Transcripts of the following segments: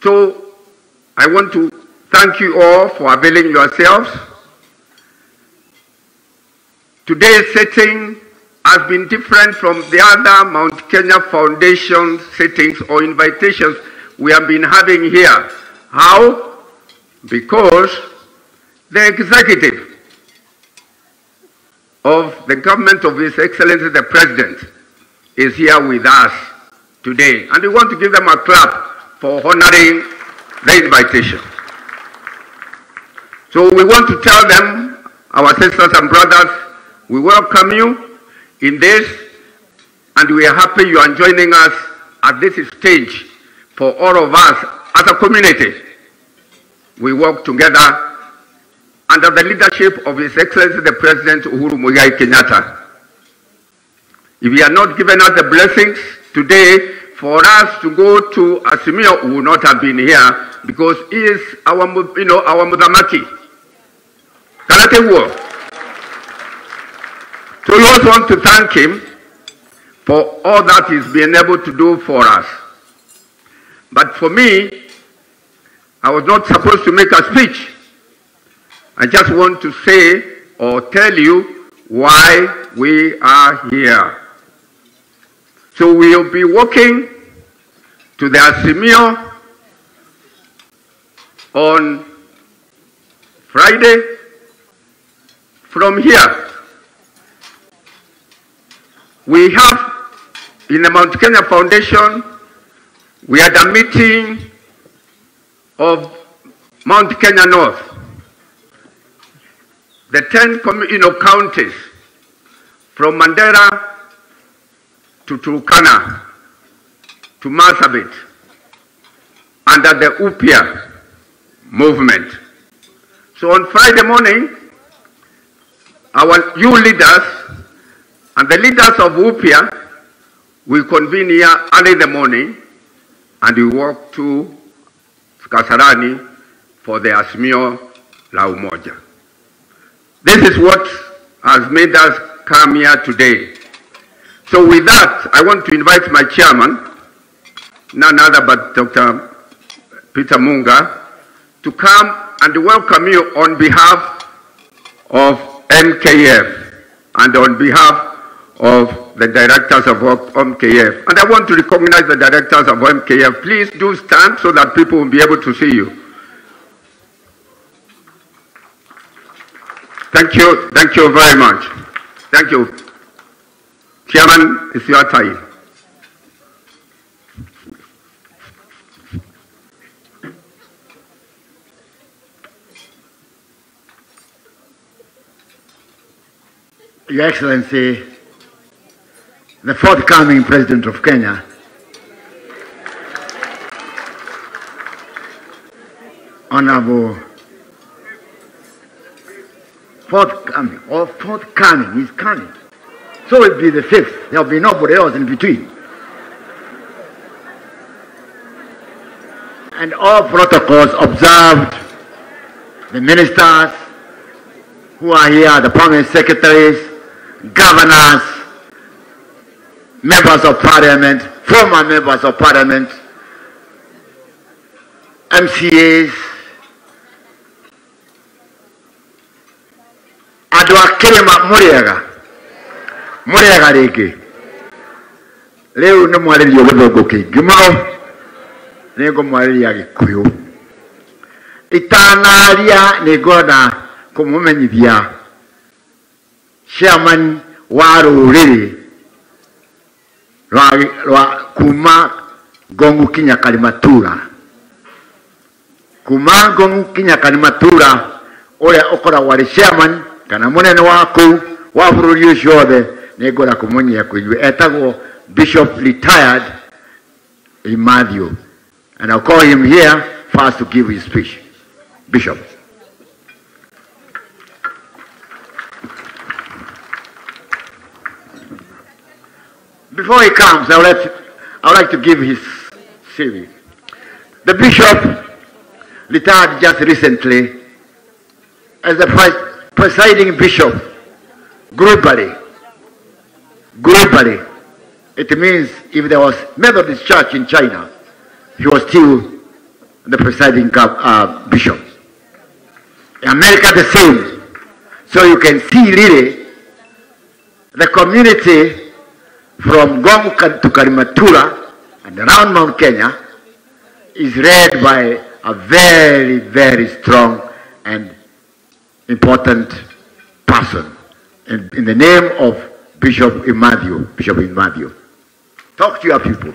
So I want to thank you all for availing yourselves. Today's setting has been different from the other Mount Kenya Foundation settings or invitations we have been having here. How? Because the executive of the government of His Excellency the President is here with us today. And we want to give them a clap for honoring the invitation. So we want to tell them, our sisters and brothers, we welcome you in this, and we are happy you are joining us at this stage. For all of us as a community, we work together under the leadership of His Excellency the President Uhuru Kenyatta. If he had not given us the blessings today for us to go to Asimio, we would not have been here, because he is our, our Mudamaki. So we also want to thank him for all that he's been able to do for us. But for me, I was not supposed to make a speech. I just want to say or tell you why we are here. So we will be walking to the Asimio on Friday. From here, we have in the Mount Kenya Foundation, we had a meeting of Mount Kenya North, the 10 counties from Mandera to Turkana to Marsabit under the UPIA movement. So on Friday morning, our new leaders and the leaders of UPIA will convene here early in the morning, and we walk to Kasarani for the Asimio La Umoja. This is what has made us come here today. So with that, I want to invite my chairman, none other but Dr. Peter Munga, to come and welcome you on behalf of MKF and on behalf of the directors of MKF. And I want to recognize the directors of MKF. Please do stand so that people will be able to see you. Thank you very much. Thank you. Chairman, it's your time. Your Excellency, the forthcoming President of Kenya, Honorable, forthcoming, he's coming. So it will be the 5th. There will be nobody else in between. And all protocols observed, the ministers who are here, the permanent secretaries, governors, members of parliament, former members of parliament, MCAs, Adwakirima Muriaga Riki. Leo no mwaliri yogogo kigimo. Nego mwaliri ya Kikuyu. Itanaria negoda kumumenyithia chairman wa ruriri rwa kuma Gongu Kinya Kalimatura. Kuma Gongu Kinya Kalimatura ore okora wari chairman kana munene waku wa bururi uciothe ningora kumunyia kuiwe etagwo Bishop retired in Matthew, and I'll call him here first to give his speech. Bishop. Before he comes, I would like to give his CV. The Bishop retired just recently as the presiding Bishop globally. It means if there was Methodist Church in China, he was still the presiding bishop. In America, the same. So you can see really the community from Gong to Karimatura and around Mount Kenya is led by a very, very strong and important person in the name of Bishop Matthew. Talk to your people.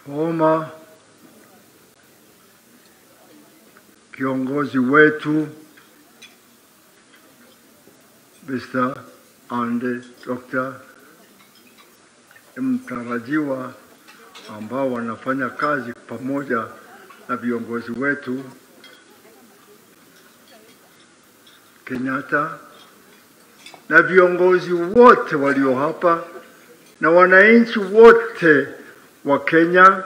Former kiongozi wetu Mr. and Dr. mtarajiwa ambao wanafanya kazi pamoja na viongozi wetu Kenyatta na viongozi wote walio hapa na wananchi wote wa Kenya.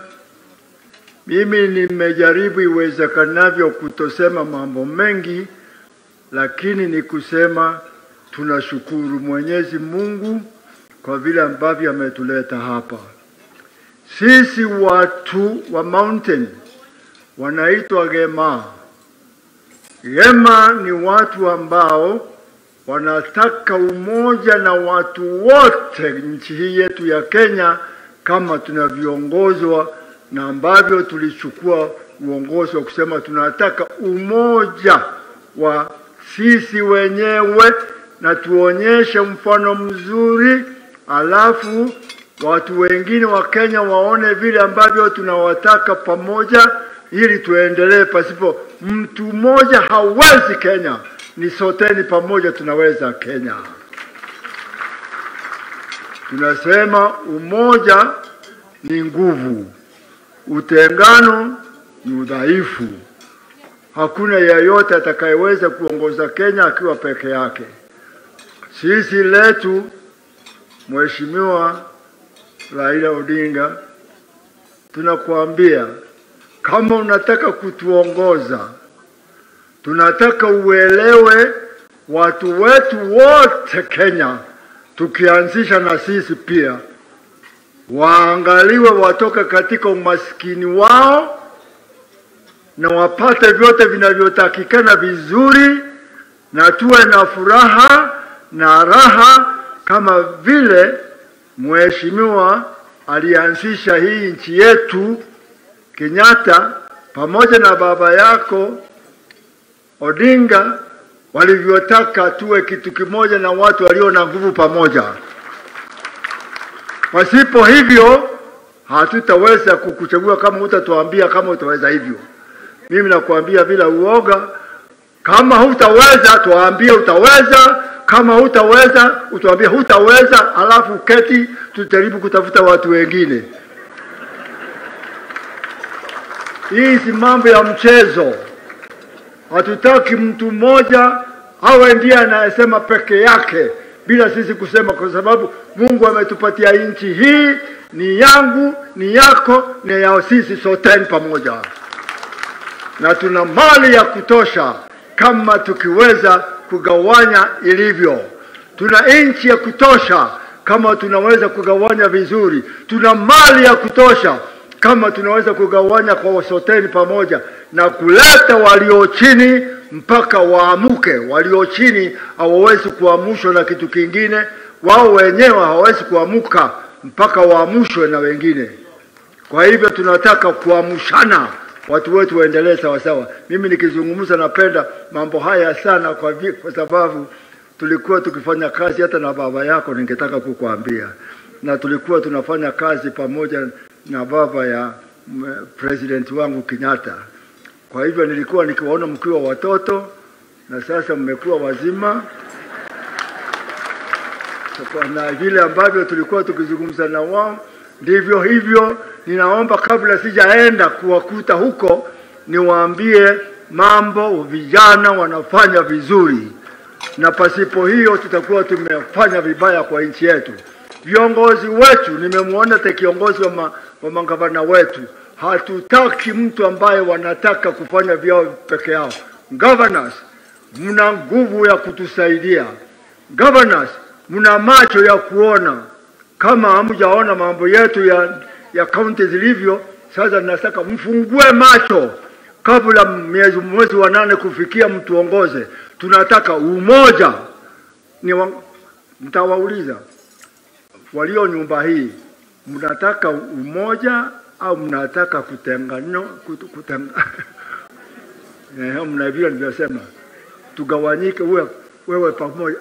Mimi nimejaribu iwezekanavyo kutosema mambo mengi, lakini ni kusema tunashukuru Mwenyezi Mungu kwa vile ambavyo ametuleta hapa. Sisi watu wa mountain wanaitwa Gema. Gema ni watu ambao wanataka umoja na watu wote nchi hii yetu ya Kenya, kama tunavyoongozwa na ambavyo tulichukua uongozi wa kusema tunataka umoja wa sisi wenyewe na tuonyeshe mfano mzuri, alafu watu wengine wa Kenya waone vile ambavyo tunawataka pamoja, ili tuendelee. Pasipo mtu mmoja hawezi Kenya, ni soteni pamoja tunaweza Kenya. Tunasema umoja ni nguvu, utengano ni udhaifu. Hakuna yeyote atakayeweza kuongoza Kenya akiwa peke yake. Sisi letu Mheshimiwa Raila Odinga, tunakuambia kama unataka kutuongoza, tunataka uelewe watu wetu wote Kenya, tukianzisha na sisi pia, waangaliwe watoka katika umaskini wao na wapate vyote vinavyotakikana vizuri, na tuwe na furaha na raha kama vile Mheshimiwa alianzisha hii nchi yetu Kenyatta pamoja na baba yako Odinga walivyotaka tuwe kitu kimoja na watu walio na nguvu pamoja. Pasipo hivyo hatutaweza kukuchagua kama utatuambia kama utaweza hivyo. Mimi nakuambia bila uoga, kama hutaweza tuambie utaweza, kama hutaweza utuambie hutaweza, alafu keti tujaribu kutafuta watu wengine. Hii si mambo ya mchezo. Hatutaki mtu mmoja awe ndiye anayesema peke yake bila sisi kusema, kwa sababu Mungu ametupatia nchi hii, ni yangu, ni yako, ni ya sisi sote pamoja. Na tuna mali ya kutosha kama tukiweza kugawanya ilivyo. Tuna nchi ya kutosha kama tunaweza kugawanya vizuri. Tuna mali ya kutosha kama tunaweza kugawanya kwa sote pamoja na kuleta walio chini mpaka waamuke. Walio chini hawawezi kuamushwa na kitu kingine, wao wenyewe hawawezi kuamuka mpaka waamushwe na wengine. Kwa hivyo tunataka kuamushana, watu wetu waendelee sawa sawa. Mimi nikizungumza napenda mambo haya sana kwa sababu tulikuwa tukifanya kazi hata na baba yako, ningetaka kukuambia. Na tulikuwa tunafanya kazi pamoja na baba ya president wangu Kenyatta. Kwa hivyo nilikuwa nikiwaona mkiwa watoto na sasa mmekuwa wazima. Na vile ambavyo tulikuwa tukizungumza na wao ndivyo hivyo. Ninaomba kabla sijaenda kuwakuta huko niwaambie mambo vijana wanafanya vizuri, na pasipo hiyo tutakuwa tumefanya vibaya kwa nchi yetu. Viongozi wetu, nimemwona kiongozi wa magavana wetu, hatutaki mtu ambaye wanataka kufanya vyao peke yao. Governors, mna nguvu ya kutusaidia. Governors, mna macho ya kuona. Kama hamjaona mambo yetu ya county zilivyo, sasa nataka mfungue macho kabla mwezi wa 8 kufikia, mtuongoze. Tunataka umoja. Mtawauliza walio nyumba hii, mnataka umoja au mnataka kutengana? Mnavyo nimesema tugawanyike, wewe pamoja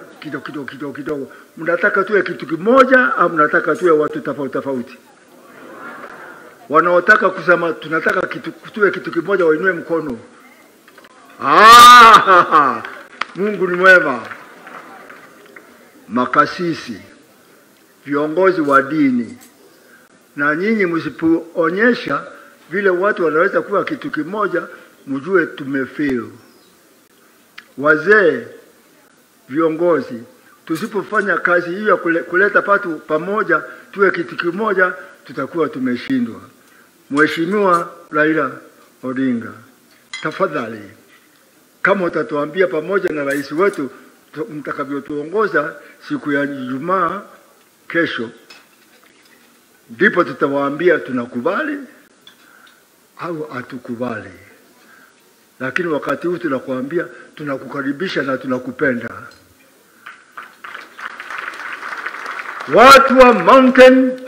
kidogo. Mnataka tuwe kitu kimoja au mnataka tuwe watu tofauti? Wanaotaka kusema tunataka tuwe kitu kimoja wainue mkono. Mungu ni mwema. Makasisi, viongozi wa dini, na nyinyi msipoonyesha vile watu wanaweza kuwa kitu kimoja, mjue tumefail. Wazee, viongozi, tusipofanya kazi hiyo ya kuleta watu pamoja tuwe kitu kimoja, tutakuwa tumeshindwa. Mheshimiwa Raila Odinga, tafadhali, kama utatuambia pamoja na rais wetu mtakavyotuongoza siku ya Ijumaa kesho, ndipo tutawaambia tunakubali au hatukubali. Lakini wakati huu tunakuambia tunakukaribisha na tunakupenda. Watu wa mountain,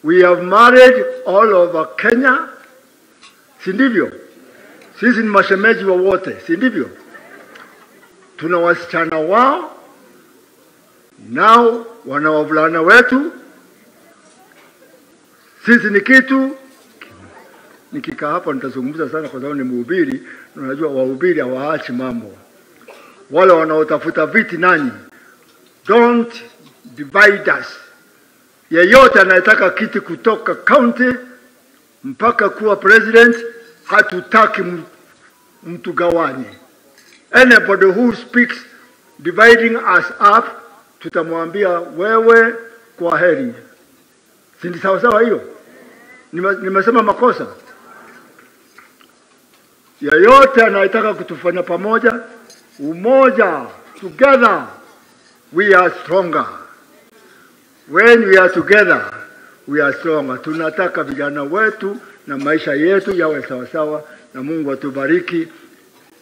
we have married all over Kenya. Si ndivyo? Sisi ni mashemeji wa wote, si ndivyo? Tuna wasichana wao, nao wana wavulana wetu. Sisi ni kitu. Nikikaa hapa nitazungumza sana kwa sababu ni mhubiri. Unajua wahubiri hawaachi mambo. Wale wanaotafuta viti nanyi, don't divide us. Yeyote anayetaka kiti kutoka county mpaka kuwa president, hatutaki mtu gawanye. Anybody who speaks dividing us up, tutamwambia wewe kwa heri. Si ni sawa hiyo? Nimesema makosa? Yeyote anayetaka kutufanya pamoja, umoja, together we are stronger. When we are together we are stronger. Tunataka vijana wetu na maisha yetu yawe sawa, na Mungu atubariki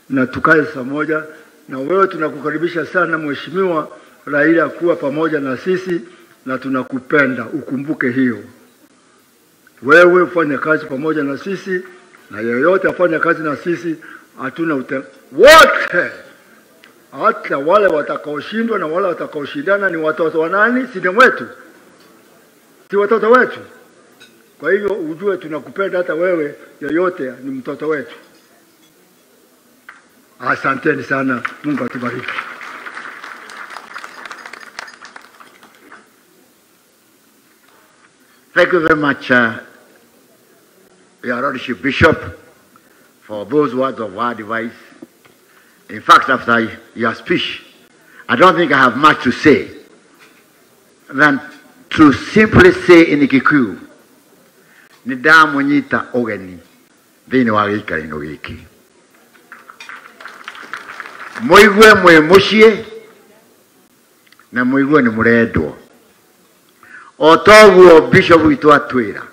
na tukae pamoja. Na wewe tunakukaribisha sana Mheshimiwa Raila kuwa pamoja na sisi, na tunakupenda, ukumbuke hiyo. Wewe ufanye kazi pamoja na sisi, na yeyote afanye kazi na sisi, hatuna wote. Hata wale watakaoshindwa na wale watakaoshindana ni watoto wa nani? Si wetu? Si watoto wetu? Kwa hivyo ujue tunakupenda, hata wewe yeyote ni mtoto wetu. Asanteni sana, Mungu atubariki. Thank you very much, Your Lordship Bishop, for those words of advice. In fact, after your speech, I don't think I have much to say than to simply say in Kikuyu, Nidamunyita ogeni, thini wa gikarino giki. Muigwe mwe mucie, na muigwe ni murendwo. Otoguo Bishop witu atwira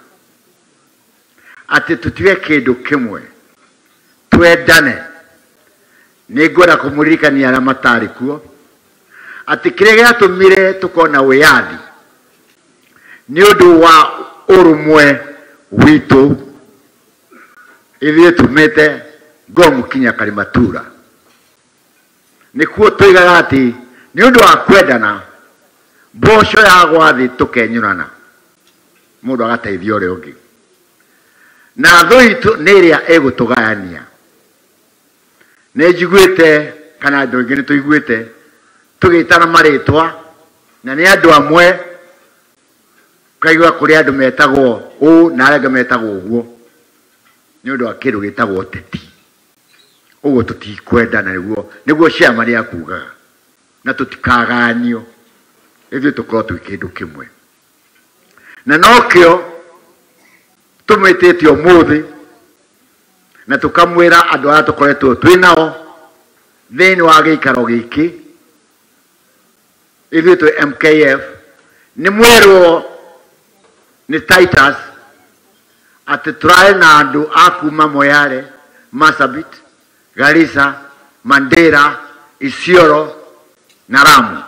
ati tutige kindu kimwe, twendane. Ningwenda kumuririkania aria matari kuo ati kiria giatumire tukona wiyathi ni undu wa urumwe witu ithie tumite ngomukinya Karimatura. Nikuo tuigaga ati ni undu wa kwendana, mboco ya gwathi tukenyurana, mundu agateithia uria ungi, na thu itu ni iria egutugayania. Nejiguite kana andu ingi nituiguite tugitana maritwa, na ni andu amwe kaigwa kuri andu metagwo u na aria metagwo uguo, ni undu wa kindu gitagwo uteti. Uguo tutikwendana niguo ciama ria kugaga, na tutikaganio ithuĩ tukorwo twi kindu kimwe. Na nokio tumwĩtĩte ũmũthĩ na tukamwĩra andũ arĩa tũkoretwo twĩ nao thĩinĩ wa gĩikaro gĩkĩ ithuĩ twĩ MKF nĩ mwerwo nĩ Titus atĩ tũrarĩ na andũ a kuma Moyale, Marsabit, Garissa, Mandera, Isiolo na Lamu.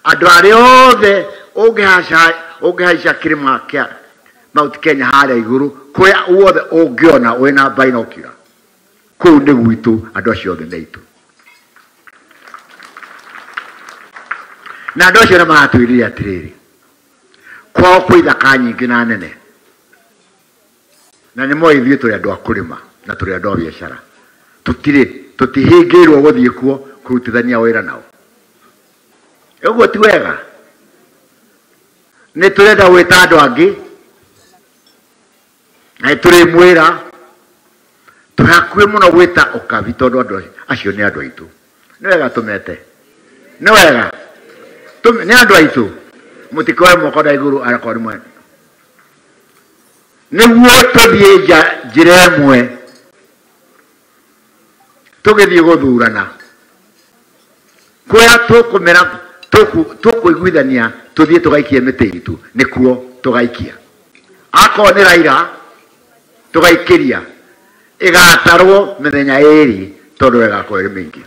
Andũ arĩa othe ũngĩhaica kĩrĩma kĩa Mount Kenya harĩa igũrũ, kũrĩa wothe ũngĩona wĩna binocular, kũu nĩ gwitũ, andũ acio othe nĩ aitũ. Na andũ acio nĩ maratwĩrire atĩrĩrĩ, kwao kwĩ ithaka nyingĩ na nene, na nĩ moĩ ithuĩ tũrĩ andũ a kũrĩma na tũrĩ andũ a biacara, tũtihĩngĩirwo gũthiĩ kuo kũrutithania wĩra nao. Ũguo ti wega. Nĩ tũrenda gwĩta andũ angĩ, na tũrĩ mwĩra tũhakuĩ mũno gwĩta ũkabi, tondũ andũ acio nĩ andũ aitũ. Nĩ wega tũmete, nĩ wega nĩ andũ aitũ, mũtikoe moko na igũrũ arakorwo nĩ mwene. Nĩguo tũthiĩ njĩra ĩmwe tũgĩthiĩ gũthurana, kũrĩa tũkũiguithania tũthiĩ tũgaikie mĩtĩ itũ, nĩkuo tũgaikia. Akorwo nĩ Raila tũgaikĩria, ĩgatarwo mĩthenya ĩrĩ tondũ ĩgakorwo ĩrĩ mĩingĩ.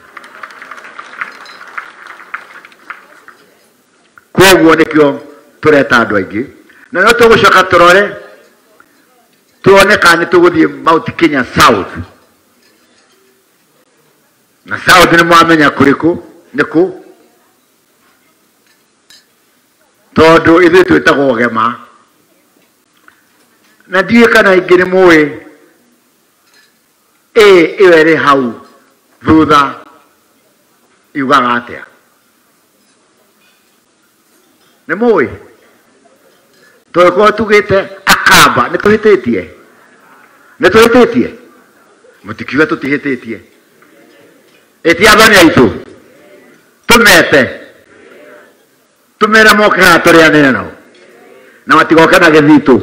Kwoguo nĩkĩo tũreta andũ aingĩ, na no tũgũcoka tũrore tuone kana nĩ tũgũthiĩ Mount Kenya South. Na South nĩ mwamenya kũrĩkũ nĩkũ, tondũ ithuĩ twĩtagwo Gema, na ndiũĩ kana ingĩ nĩ mũĩ ĩyo ĩrĩ hau thutha yugaga atĩa. Nĩ mũĩ tũgĩkorwo tugĩte Akamba, nĩ tũhĩtĩtie, nĩ tũhĩtĩtie, mũtikiuga tũtihĩtĩtie. Ĩti athani aitũ tũmete, tũmere moke haha tũrĩanĩre nao na matigoke na gĩthitũ.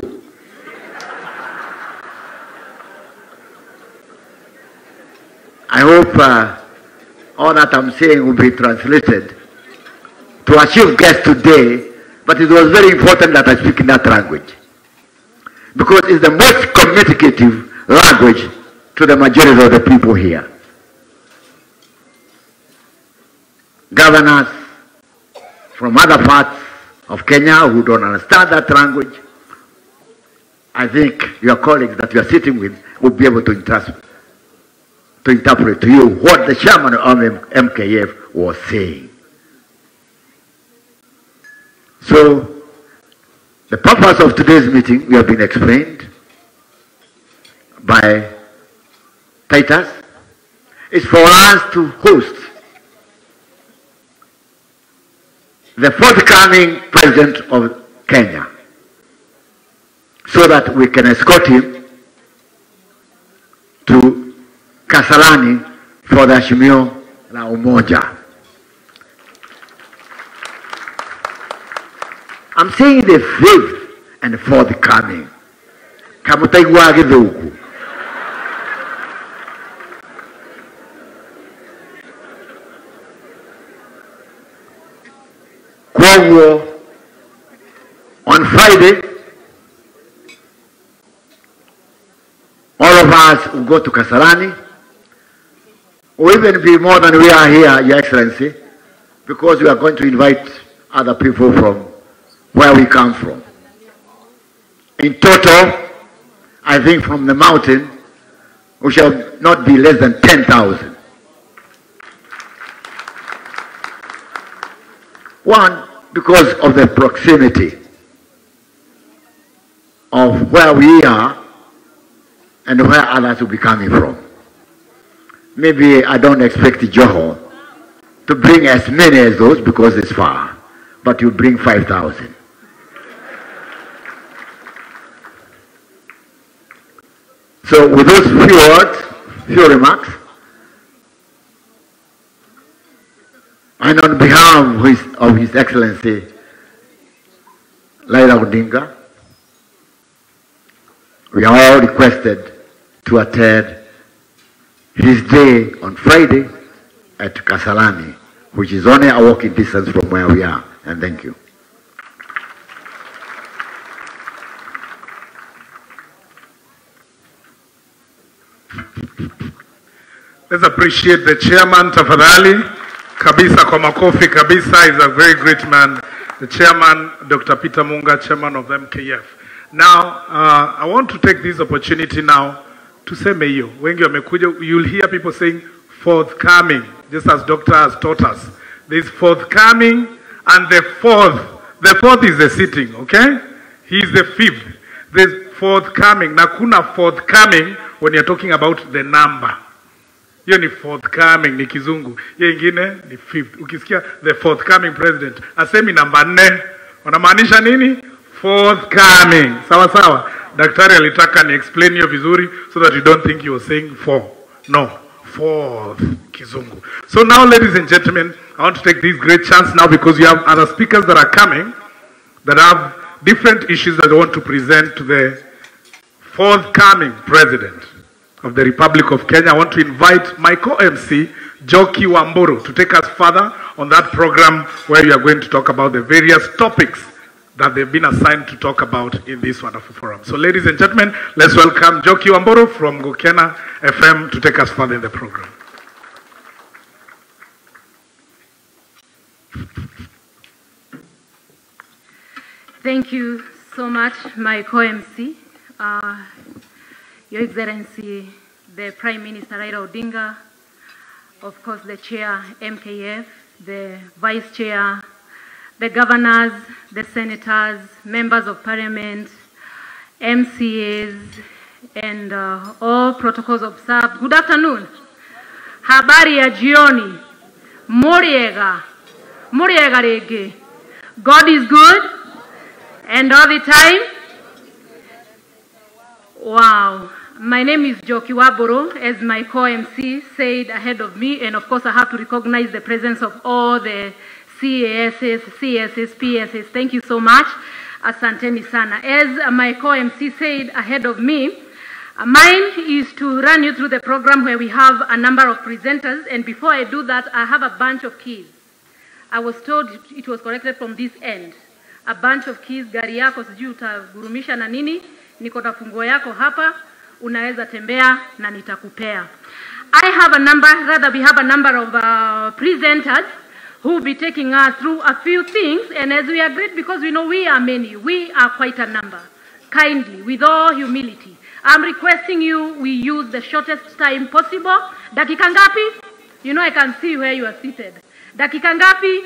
I hope all that I'm saying will be translated to our chief guest today, but it was very important that I speak in that language, because it's the most communicative language to the majority of the people here. Governors from other parts of Kenya who don't understand that language, I think your colleagues that you are sitting with will be able to interpret to you what the chairman of MKF was saying. So, the purpose of today's meeting, we have been explained by Titus, is for us to host the forthcoming president of Kenya, so that we can escort him to Kasarani for the Ashimio la Umoja. I'm saying the fifth and forthcoming. Kamutaigwa githugu. Kwoguo, on Friday, all of us will go to Kasarani, or even be more than we are here, Your Excellency, because we are going to invite other people from where we come from. In total, I think from the mountain, we shall not be less than 10,000. One, because of the proximity of where we are and where others will be coming from. Maybe I don't expect Joho to bring as many as those because it's far, but you bring 5,000. So with those few words, few remarks, and on behalf of His Excellency Raila Odinga, we are all requested to attend his day on Friday at Kasarani, which is only a walking distance from where we are. And thank you. Let's appreciate the chairman, tafadhali. Kabisa kwa makofi, kabisa is a very great man. The chairman, Dr. Peter Munga, chairman of MKF. Now, I want to take this opportunity now to say Mayo. Wengi wamekuja, you'll hear people saying forthcoming, just as doctor has taught us. There's forthcoming and the fourth. The fourth is the sitting, okay? He's the fifth. There's forthcoming. Na kuna forthcoming when you're talking about the number. Hiyo ni forthcoming, ni kizungu. Hiyo ingine ni fifth. Ukisikia the forthcoming president, asemi namba 4. Wanamaanisha nini? Forthcoming. Sawa sawa. Daktari alitaka ni explain hiyo vizuri so that you don't think you were saying 4. No. Fourth kizungu. So now, ladies and gentlemen, I want to take this great chance now because we have other speakers that are coming that have different issues that I want to present to the forthcoming president of the Republic of Kenya. I want to invite my co-MC, Joki Wamburu, to take us further on that program where we are going to talk about the various topics that they've been assigned to talk about in this wonderful forum. So ladies and gentlemen, let's welcome Joki Wamburu from Gokena FM to take us further in the program. Thank you so much, my co-MC, Your Excellency, the Prime Minister Raila Odinga, of course the Chair MKF, the Vice Chair, the governors, the senators, members of parliament, MCAs, and all protocols observed. Good afternoon. Habari ya jioni. Muriega. Muriega rege. God is good. And all the time. Wow. My name is Joki Wamburu, as my co-MC said ahead of me. And of course I have to recognize the presence of all the CASs, CSs, PSs. Thank you so much. Asanteni sana. As my co-MC said ahead of me, mine is to run you through the program where we have a number of presenters. And before I do that, I have a bunch of keys. I was told it was collected from this end. A bunch of keys. Gari yako sijui utagurumisha na nini. Niko na funguo yako hapa. Unaweza tembea na nitakupea. I have a number of presenters who will be taking us through a few things, and as we agreed, because we know we are many, we are quite a number. Kindly, with all humility, I'm requesting you, we use the shortest time possible. Dakika ngapi? You know I can see where you are seated. Dakika ngapi?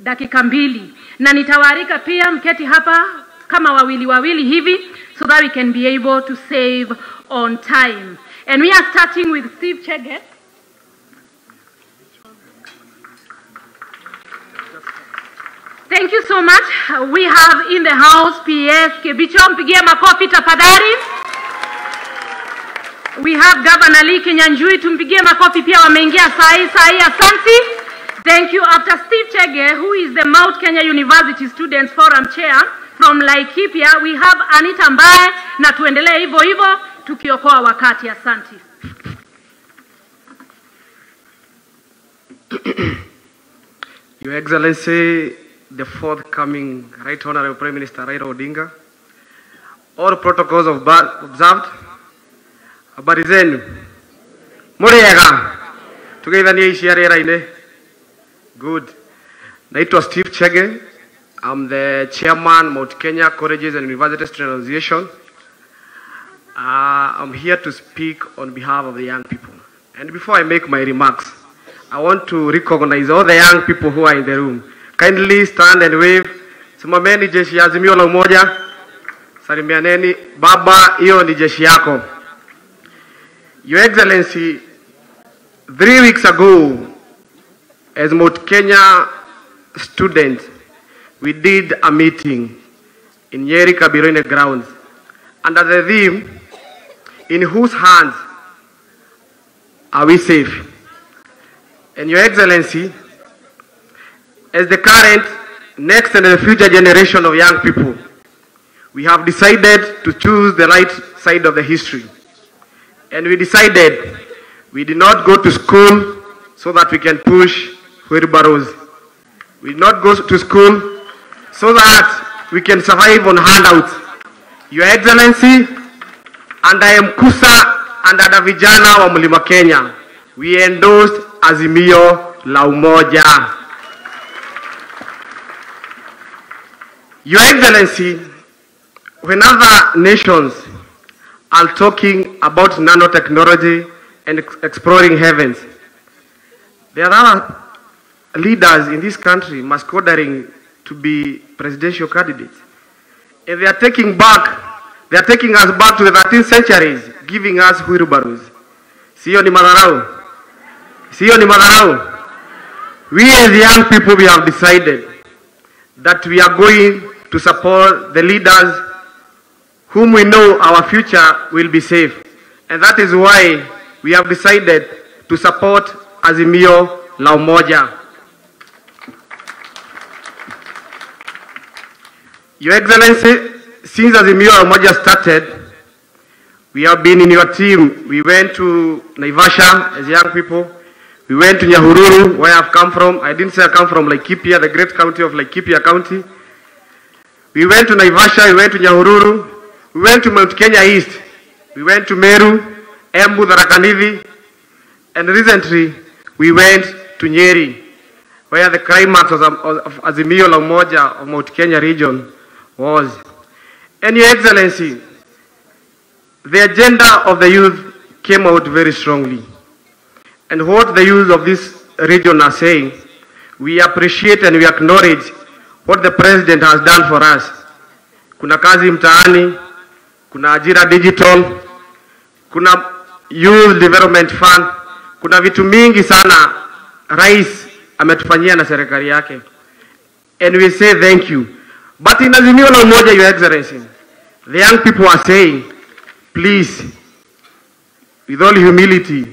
Dakika 2. Na nitawarika pia mketi hapa kama wawili hivi, so that we can be able to save on time. And we are starting with Steve Chege. Thank you so much. We have in the house PS Kebicho, mpigie makofi tafadhali. We have Governor Lee Kinyanjui, tumpigie makofi pia wameingia sahi asanti. Thank you. After Steve Chege, who is the Mount Kenya University Students Forum Chair from Laikipia, we have Anita Mbae, na tuendelee hivyo hivyo tukiokoa wakati. Asanti. Your Excellency, the forthcoming Right Honorable Prime Minister Raila Odinga, all protocols observed. Habari zenu. Muriega. Tugeithanie ici arĩra-inĩ. Good. Naitwa Steve Chege. I'm the chairman Mount Kenya Colleges and University Student Association. I'm here to speak on behalf of the young people. And before I make my remarks, I want to recognize all the young people who are in the room. Kindly stand and wave. Simameni jeshi ya Azimio la Umoja. Salimianeni. Baba, hiyo ni jeshi yako. Your Excellency, 3 weeks ago, as Mount Kenya students, we did a meeting in Nyeri Kabirone grounds under the theme, in whose hands are we safe? And Your Excellency, as the current, next and the future generation of young people, we have decided to choose the right side of the history. And we decided we did not go to school so that we can push wheelbarrows. We did not go to school so that we can survive on handouts. Your Excellency, and I am Kusa and ada vijana wa Mlima Kenya, we endorsed Azimio la Umoja. Your Excellency, when other nations are talking about nanotechnology and exploring heavens, there are leaders in this country masquerading to be presidential candidates. And they are taking us back to the 13th centuries, giving us wheelbarrows. Sio ni madharau. Sio ni madharau. We as young people, we have decided that we are going to support the leaders whom we know our future will be safe. And that is why we have decided to support Azimio la Umoja. Your Excellency, since Azimio la Umoja started, we have been in your team. We went to Naivasha as young people. We went to Nyahururu, where I've come from. I didn't say I come from Laikipia, the great county of Laikipia County. We went to Naivasha, we went to Nyahururu, we went to Mount Kenya East, we went to Meru, Embu, Tharaka-Nithi, and recently we went to Nyeri, where the climax of Azimio la Umoja of Mount Kenya region was. And Your Excellency, the agenda of the youth came out very strongly. And what the youth of this region are saying, we appreciate and we acknowledge what the President has done for us. Kuna kazi mtaani, kuna ajira digital, kuna youth development fund, kuna vitu mingi sana Rais ametufanyia na serikali yake. And we say thank you. But in Azimio la Umoja, Your Excellency, the young people are saying, please, with all humility,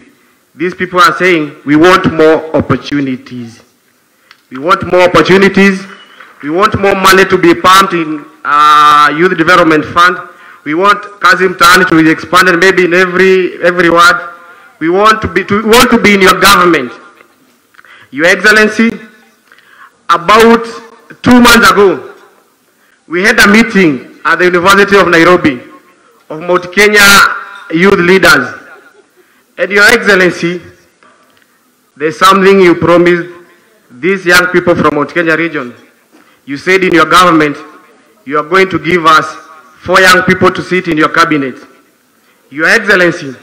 these people are saying, we want more opportunities. We want more opportunities. We want more money to be pumped in Youth Development Fund. We want Kazim Tani to be expanded maybe in every ward. We want to be in your government. Your Excellency, about 2 months ago, we had a meeting at the University of Nairobi of Mount Kenya youth leaders. And Your Excellency, there's something you promised these young people from Mount Kenya region. You said in your government, you are going to give us 4 young people to sit in your cabinet. Your Excellency,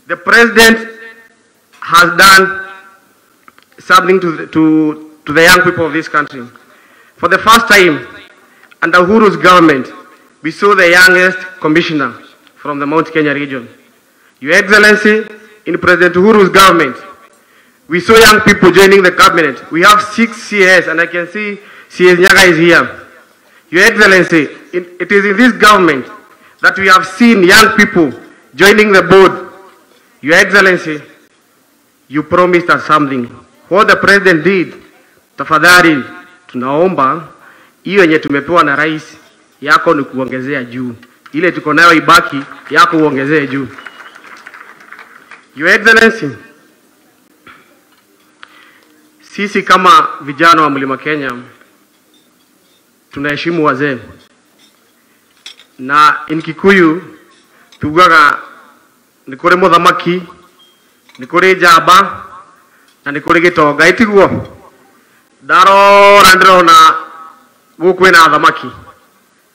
the President has done something to the young people of this country. For the first time, under Uhuru's government, we saw the youngest commissioner from the Mount Kenya region. Your Excellency, in President Uhuru's government, we saw young people joining the cabinet. We have 6 CS, and I can see CS Nyaga is here. Your Excellency, it is in this government that we have seen young people joining the board. Your Excellency, you promised us something. What the President did, tafadhali, tunaomba, hiyo yenye tumepewa na Rais, yako ni kuongezea juu. Ile tuko nayo ibaki, yako uongezee juu. Your Excellency, sisi kama vijana wa Mlima Kenya tunaheshimu wazee. Na in Kikuyu tugaga nikore muthamaki, nikore jaba, na nikore gitonga itiguo. Darora ndirona gukwina thamaki.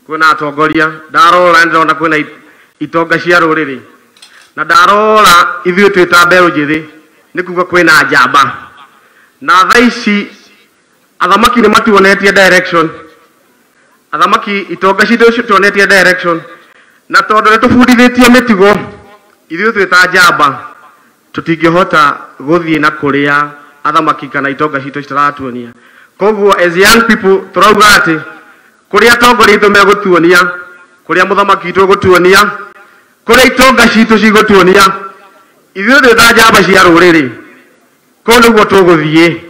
Kwina atongoria, darora ndirona kwina itonga cia ruriri. Na darora ithuĩ twĩta mbeũ njĩthĩ nĩkuga kwĩna njamba. Na thaa ici athamaki nĩ matuonetie direction. Athamaki itonga citũ tuonetie direction. Na tondũ nĩ tũbundithĩtie mĩtugo, ithuĩ twĩta njamba tũtingĩhota gũthiĩ na kũrĩa athamaki kana itonga citũ citaratuonia. Koguo as young people turauga atĩ kũrĩa atongoria aitũ megũtuonia, kũrĩa mũthamaki witũ gũtuonia, kũrĩa itonga citũ cigũtuonia, ithuĩ twĩta njamba cia rũrĩrĩ, kũu nĩguo tũgũthiĩ.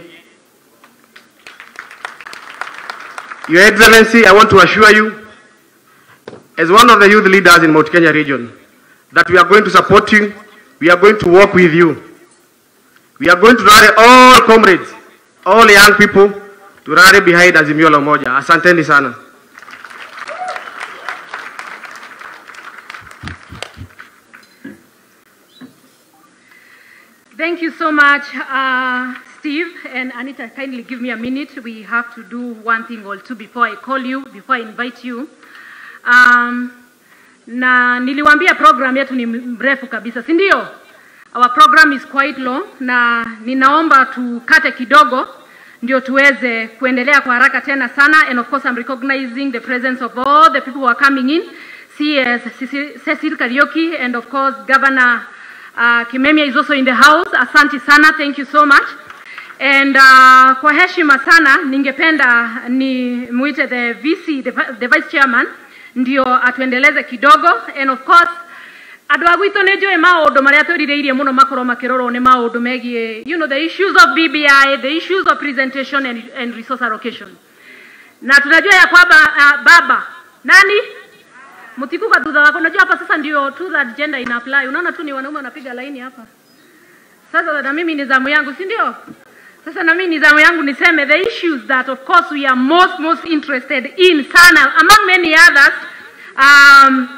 Your Excellency, I want to assure you, as one of the youth leaders in Mount Kenya region, that we are going to support you, we are going to work with you. We are going to rally all comrades, all young people to rally behind Azimio la Umoja. Asanteni sana. Thank you so much, Steve and Anita. Kindly give me a minute. We have to do one thing or two before I call you, before I invite you. Na niliwaambia program yetu ni mrefu kabisa, si ndio? Our program is quite long na ninaomba tukate kidogo ndio tuweze kuendelea kwa haraka tena sana. And of course I'm recognizing the presence of all the people who are coming in. CS Cecil Kariuki and of course Governor Kimemia is also in the house. Asante sana, thank you so much. And kwa heshima sana ningependa ni muite the VC, the Vice Chairman, ndio atuendeleze kidogo. And of course adwagwito nejo e maodo maria torireirie muno makoro makiroro ne maodo megie, you know, the issues of BBI, the issues of presentation and resource allocation. Na tunajua ya kwamba baba nani mtikuka dudha wako, unajua hapa sasa ndio to that gender ina apply. Unaona tu ni wanaume wanapiga laini hapa. Sasa na mimi ni zamu yangu, si ndio? Sasa na mimi ni zamu yangu niseme the issues that of course we are most interested in sana among many others,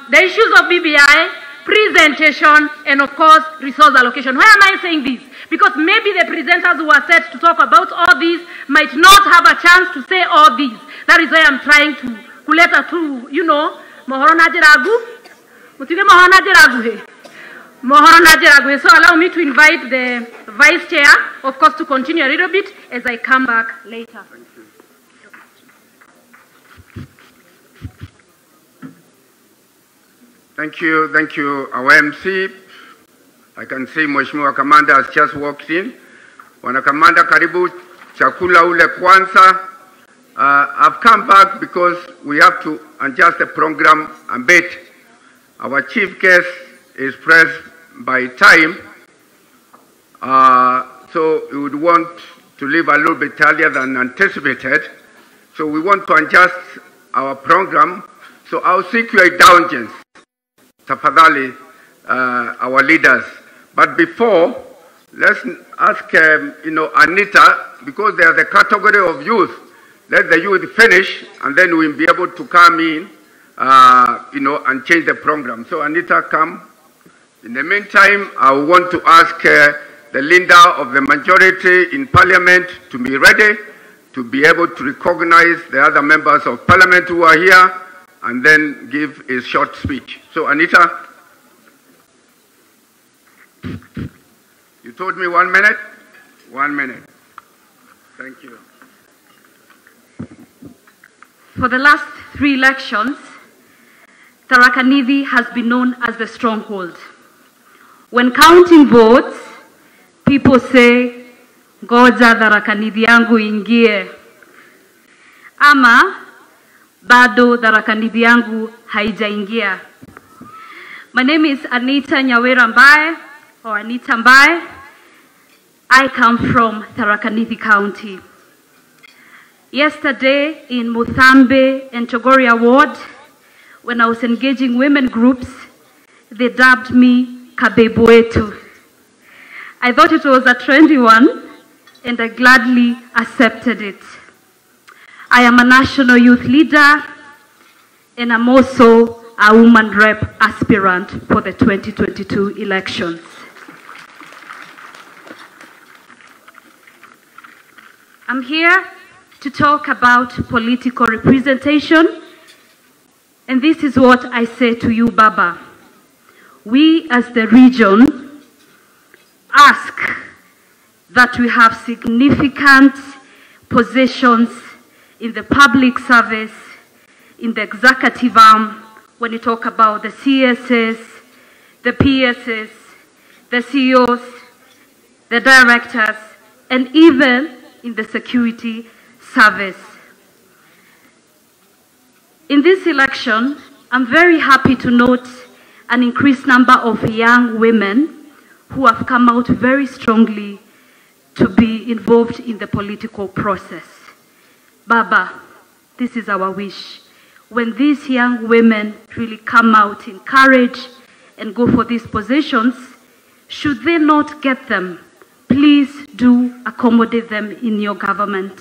the issues of BBI, presentation, and of course resource allocation. Why am I saying this? Because maybe the presenters who are set to talk about all these might not have a chance to say all these. That is why I'm trying to kuleta to, you know, mohoro na jiragu. Mutige mohoro na jiragu he. Mohoro na jiragu. So allow me to invite the Vice Chair, of course, to continue a little bit as I come back later. Thank you, our MC. I can see Mheshimiwa Commander has just walked in. Wana Commander, karibu chakula ule kwanza. I've come back because we have to adjust the program a bit. Our chief guest is pressed by time, so we would want to leave a little bit earlier than anticipated. So we want to adjust our program. So I'll seek your indulgence, tafadhali, our leaders. But before, let's ask, Anita, because they are the category of youth. Let the youth finish, and then we'll be able to come in, and change the program. So Anita, come. In the meantime, I want to ask the leader of the majority in Parliament to be ready to be able to recognize the other members of Parliament who are here, and then give a short speech. So Anita, you told me 1 minute? 1 minute. Thank you. For the last 3 elections, Tharaka Nithi has been known as the stronghold. When counting votes, people say, ngoja Tharaka Nithi yangu ingie. Ama, bado Tharaka Nithi yangu haijaingia. My name is Anita Nyawera Mbae, or Anita Mbae. I come from Tharaka Nithi County. Yesterday in Mutembei and Chogoria Ward, when I was engaging women groups, they dubbed me Kabebuetu. I thought it was a trendy one, and I gladly accepted it. I am a national youth leader, and I'm also a woman rep aspirant for the 2022 elections. I'm here to talk about political representation, and this is what I say to you, Baba. We as the region ask that we have significant positions in the public service, in the executive arm, when you talk about the CSS, the PSS, the CEOs, the directors, and even in the security service. In this election, I'm very happy to note an increased number of young women who have come out very strongly to be involved in the political process. Baba, this is our wish. When these young women really come out in courage and go for these positions, should they not get them, please do accommodate them in your government.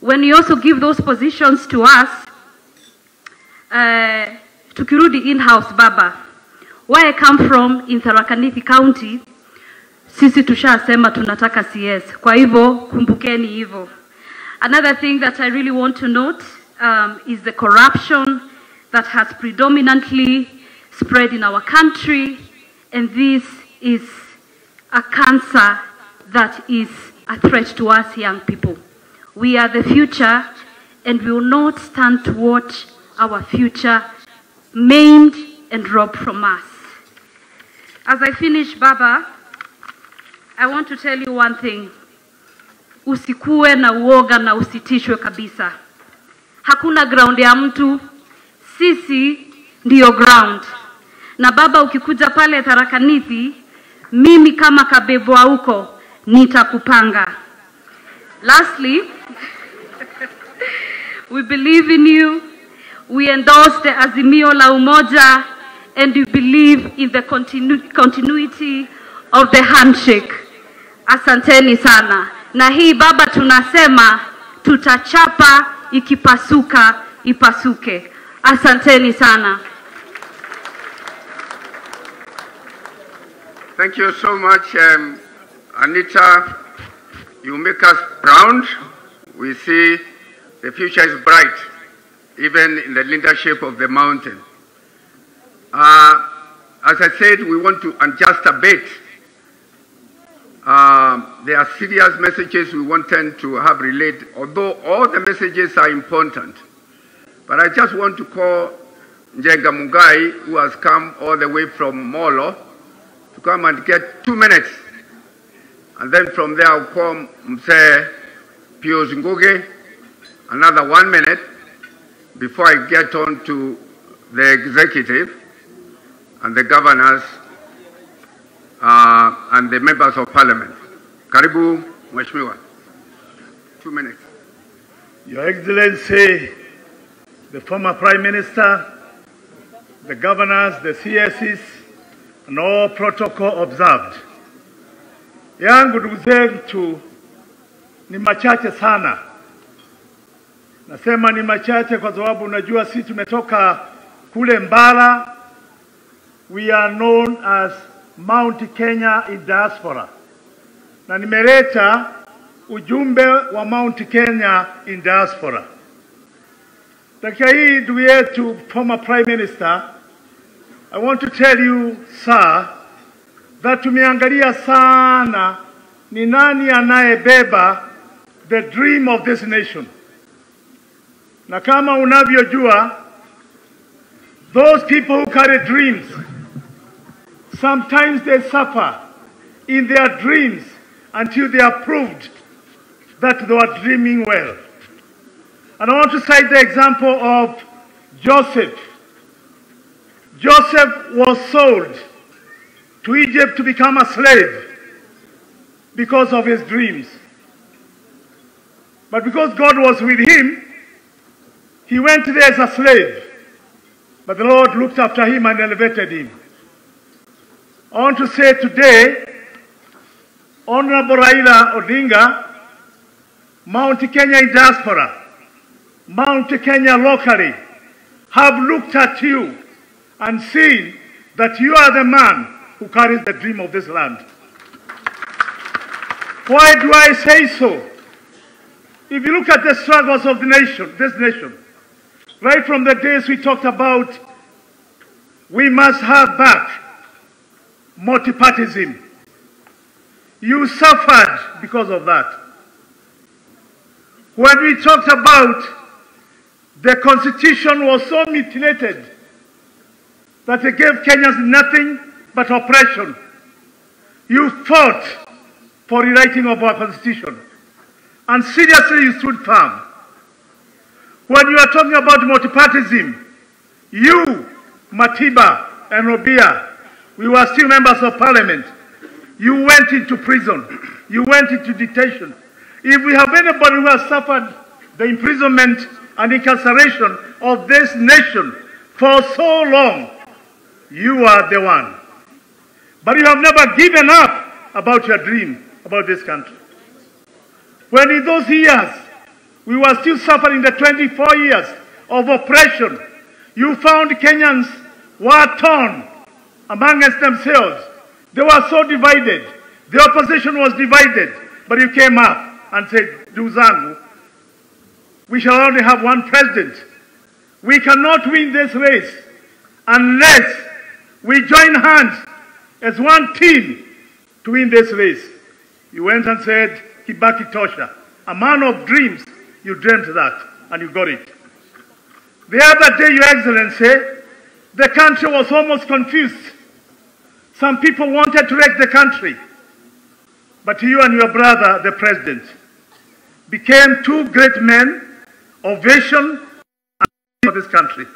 When you also give those positions to us, tukirudi in-house baba, where I come from in Tharaka Nithi County, sisi tushasema tunataka CS. Kwa hivyo, kumbukeni hivyo. Another thing that I really want to note is the corruption that has predominantly spread in our country, and this is a cancer that is a threat to us young people. We are the future, and we will not stand to watch our future maimed and robbed from us. As I finish, Baba, I want to tell you one thing. Usikue na uoga na usitishwe kabisa. Hakuna ground ya mtu, sisi ndiyo ground. Na baba, ukikuja pale Tharaka Nithi, mimi kama kabebwa huko nitakupanga. Lastly, we believe in you. We endorse the Azimio la Umoja, and we believe in the continuity of the handshake. Asanteni sana. Na hii baba tunasema tutachapa, ikipasuka ipasuke. Asanteni sana. Thank you so much, Anita. You make us proud. We see the future is bright, even in the leadership of the mountain. As I said, we want to adjust a bit. There are serious messages we wanted to have relayed, although all the messages are important. But I just want to call Njenga Mungai, who has come all the way from Molo, to come and get 2 minutes. And then from there I'll call Mse Pius Nguge, another 1 minute, before I get on to the executive and the governors and the members of parliament. Karibu, Mheshimiwa. 2 minutes. Your Excellency, the former Prime Minister, the governors, the CSs, and all protocol observed. Yangu ndugu zetu ni machache sana. Nasema ni machache kwa sababu unajua sisi tumetoka kule Mbala. We are known as Mount Kenya in diaspora. Na nimeleta ujumbe wa Mount Kenya in diaspora. Dakika hii ndugu yetu former Prime Minister, I want to tell you, sir, that tumeangalia sana ni nani anayebeba the dream of this nation. Na kama unavyojua, those people who carry dreams, sometimes they suffer in their dreams until they are proved that they were dreaming well. And I want to cite the example of Joseph. Joseph was sold to Egypt to become a slave because of his dreams. But because God was with him, he went there as a slave. But the Lord looked after him and elevated him. I want to say today, Honorable Raila Odinga, Mount Kenya in diaspora, Mount Kenya locally, have looked at you and seen that you are the man who carries the dream of this land. Why do I say so? If you look at the struggles of the nation, this nation, right from the days we talked about, we must have back multipartyism. You suffered because of that. When we talked about the constitution was so mutilated that it gave Kenyans nothing but oppression, you fought for rewriting of our constitution. And seriously, you stood firm. When you are talking about multipartyism, you, Matiba and Robia, we were still members of parliament. You went into prison. You went into detention. If we have anybody who has suffered the imprisonment and incarceration of this nation for so long, you are the one. But you have never given up about your dream about this country. When in those years, we were still suffering the 24 years of oppression, you found Kenyans were torn amongst themselves. They were so divided. The opposition was divided. But you came up and said, Duzangu, we shall only have one president. We cannot win this race unless we join hands as one team to win this race. You went and said, Kibaki Tosha, a man of dreams, you dreamt that and you got it. The other day, Your Excellency, the country was almost confused. Some people wanted to wreck the country. But you and your brother, the president, became two great men of vision for this country.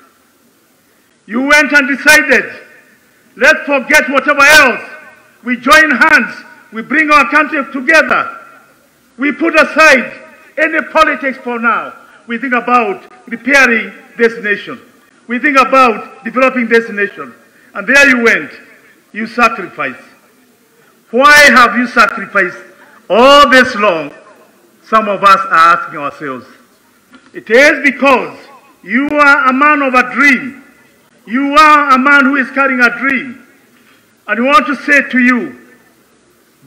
You went and decided, let's forget whatever else. We join hands. We bring our country together. We put aside any politics for now. We think about repairing this nation. We think about developing this nation. And there you went. You sacrificed. Why have you sacrificed all this long? Some of us are asking ourselves. It is because you are a man of a dream. You are a man who is carrying a dream. And we want to say to you,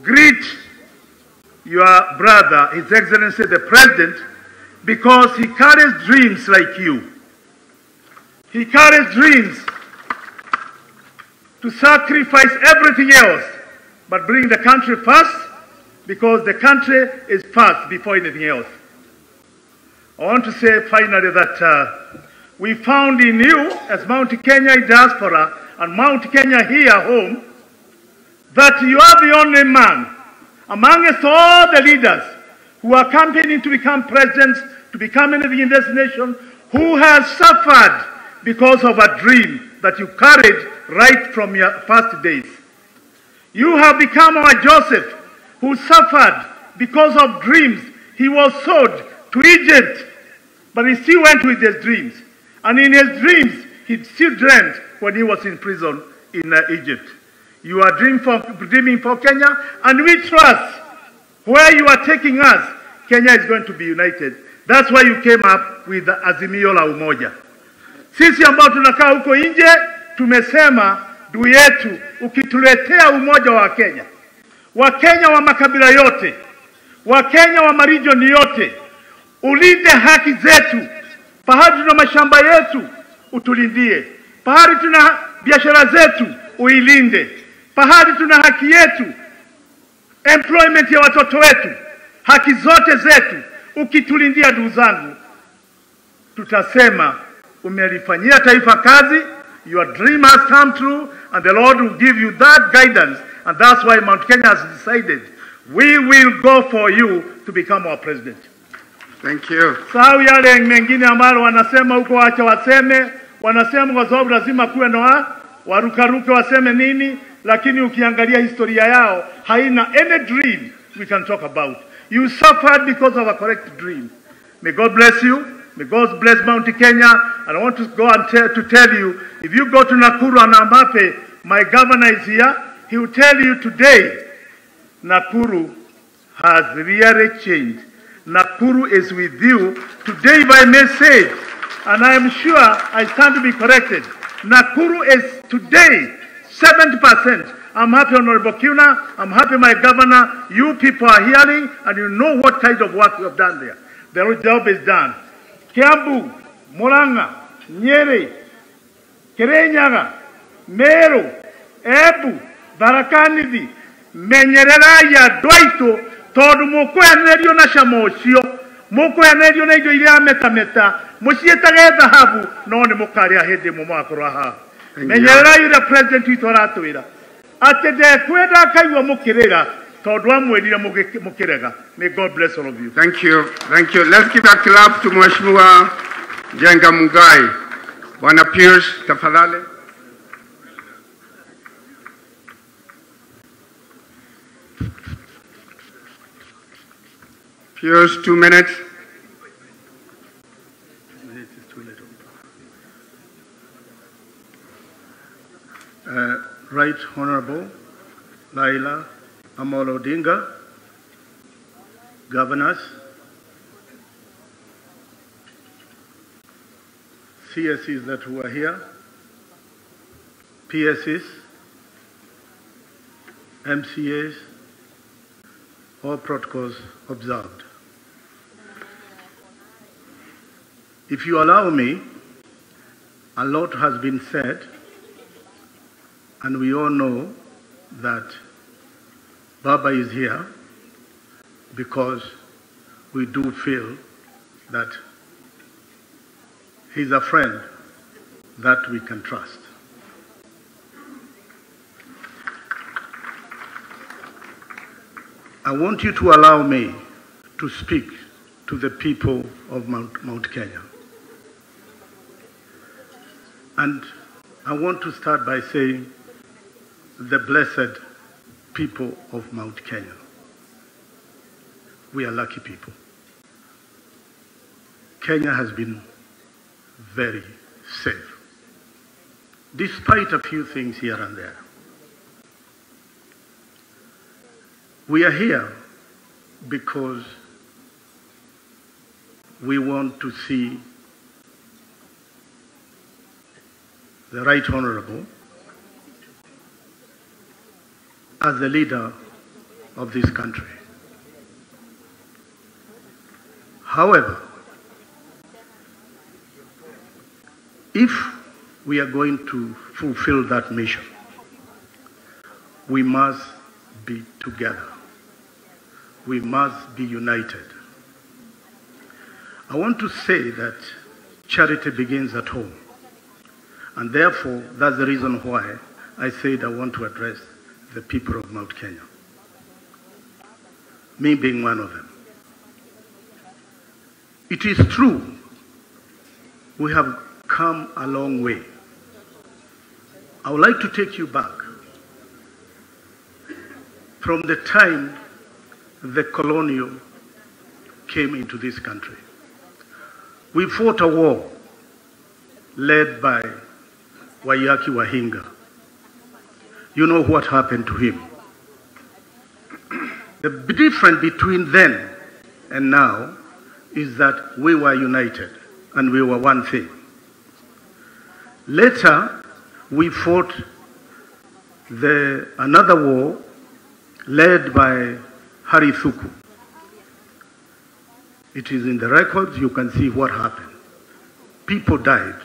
greet your brother, His Excellency the President, because he carries dreams like you. He carries dreams to sacrifice everything else, but bring the country first, because the country is first before anything else. I want to say finally that we found in you, as Mount Kenya in diaspora and Mount Kenya here home, that you are the only man amongst all the leaders who are campaigning to become presidents, to become anything in this nation, who has suffered because of a dream that you carried right from your first days. You have become our Joseph, who suffered because of dreams. He was sold to Egypt, but he still went with his dreams. And in his dreams, he still dreamt when he was in prison in Egypt. You are dreaming for Kenya, and we trust where you are taking us, Kenya is going to be united. That's why you came up with the Azimio la Umoja. Sisi ambao tunakaa huko nje, tumesema ndugu yetu, ukituletea umoja wa Kenya, Wakenya wa makabila yote, Wakenya wa maregion yote, ulinde haki zetu. Pahali tuna mashamba yetu, utulindie. Pahali tuna biashara zetu, uilinde. Pahali tuna haki yetu, employment ya watoto wetu, haki zote zetu, ukitulindia ndugu zangu, tutasema umelifanyia taifa kazi. Your dream has come true, and the Lord will give you that guidance. And that's why Mount Kenya has decided, we will go for you to become our president. Thank you. Sahau yale mengine ambalo wanasema huko, acha waseme. Wanasema kwa sababu lazima kuwe na warukaruke waseme nini, lakini ukiangalia historia yao, haina any dream we can talk about. You suffered because of a correct dream. May God bless you. May God bless Mount Kenya. And I want to go and tell you, if you go to Nakuru and Amape, my governor is here, he will tell you today, Nakuru has really changed. Nakuru is with you. Today, if I may say it, and I am sure I stand to be corrected, Nakuru is today 70%. I'm happy, Honorable Kuna. I'm happy, my governor. You people are hearing, and you know what kind of work we have done there. The job is done. Kiambu, Murang'a, Nyeri, Kirinyaga, Meru, Ebu, Tharaka-Nithi, menyerera ya dwaito, tondu mukwenerio na shamocio, mukwenerio na indo iria metameta, mucietage thahabu, no ni mukaria hindi mumakora ha. Menyerera yura president witu aratwira. Ate ndekwenda kaigua mukirira, tondu amwirire mukirega. May God bless all of you. Thank you. Thank you. Let's give a clap to Mheshimiwa Jenga Mugai. Bwana Piers, tafadhali. Piers, 2 minutes. Right Honorable Raila Odinga, governors, CSCs that were here, PSCs, MCAs, all protocols observed. If you allow me, a lot has been said, and we all know that Baba is here because we do feel that he's a friend that we can trust. I want you to allow me to speak to the people of Mount Kenya. And I want to start by saying the blessed people of Mount Kenya. We are lucky people. Kenya has been very safe, despite a few things here and there. We are here because we want to see the Right Honorable as the leader of this country. However, if we are going to fulfill that mission, we must be together. We must be united. I want to say that charity begins at home. And therefore, that's the reason why I said I want to address the people of Mount Kenya. Me being one of them. It is true, we have come a long way. I would like to take you back from the time the colonial came into this country. We fought a war led by Wayaki Wahinga. You know what happened to him. The difference between then and now is that we were united and we were one thing. Later, we fought another war led by Harithuku. It is in the records, you can see what happened. People died.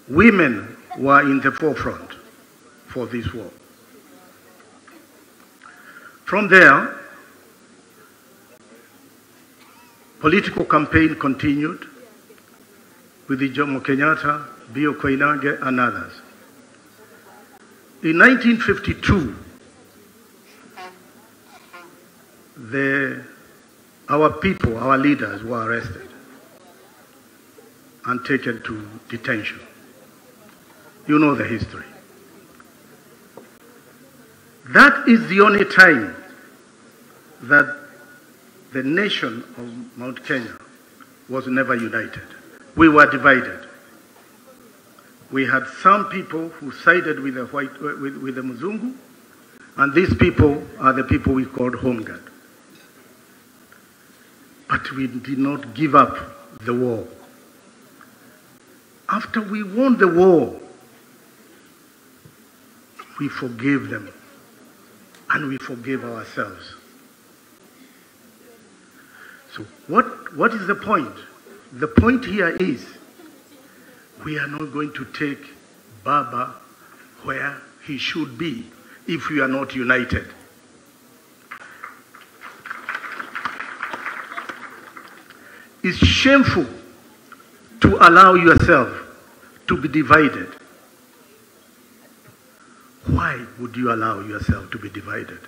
Women were in the forefront for this war. From there, political campaign continued with the Jomo Kenyatta, Bio Koinange, and others. In 1952, our people, our leaders were arrested and taken to detention. You know the history. That is the only time that the nation of Mount Kenya was never united. We were divided. We had some people who sided with the Muzungu, and these people are the people we called Home Guard. But we did not give up the war. After we won the war, we forgave them and we forgave ourselves. So what is the point? The point here is we are not going to take Baba where he should be if we are not united. It's shameful to allow yourself to be divided. Why would you allow yourself to be divided?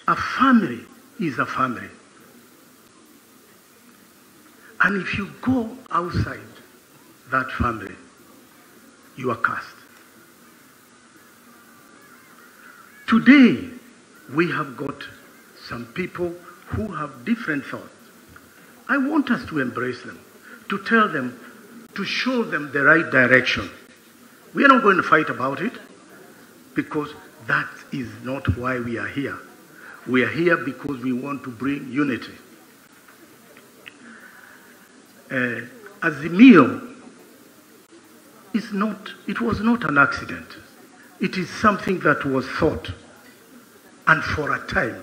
A family is a family. And if you go outside that family, you are cast. Today, we have got some people who have different thoughts. I want us to embrace them, to tell them, to show them the right direction. We are not going to fight about it. because that is not why we are here. We are here because we want to bring unity. Azimio it was not an accident. It is something that was thought, and for a time.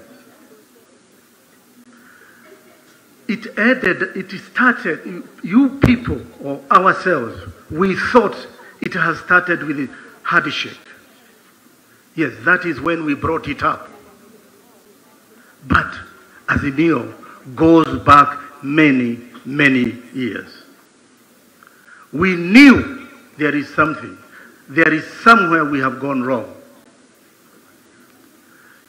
It started, you people or ourselves, we thought it has started with a handshake. Yes, that is when we brought it up. But Azimio goes back many, many years. We knew there is something. There is somewhere we have gone wrong.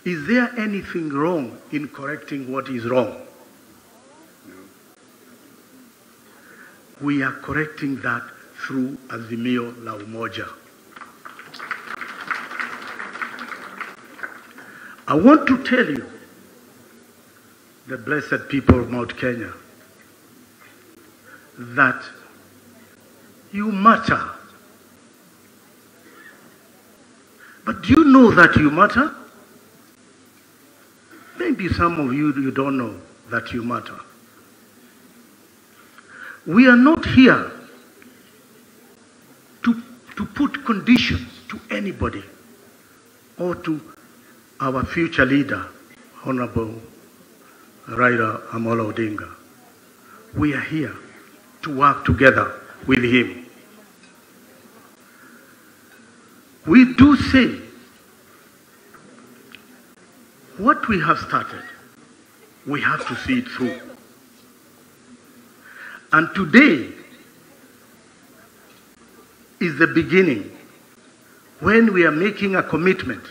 Is there anything wrong in correcting what is wrong? We are correcting that through Azimio la Umoja. I want to tell you, the blessed people of Mount Kenya, that you matter. But do you know that you matter? Maybe some of you don't know that you matter. We are not here to put conditions to anybody or to our future leader, Honorable Raila Odinga. We are here to work together with him. We do say what we have started, we have to see it through. And today is the beginning when we are making a commitment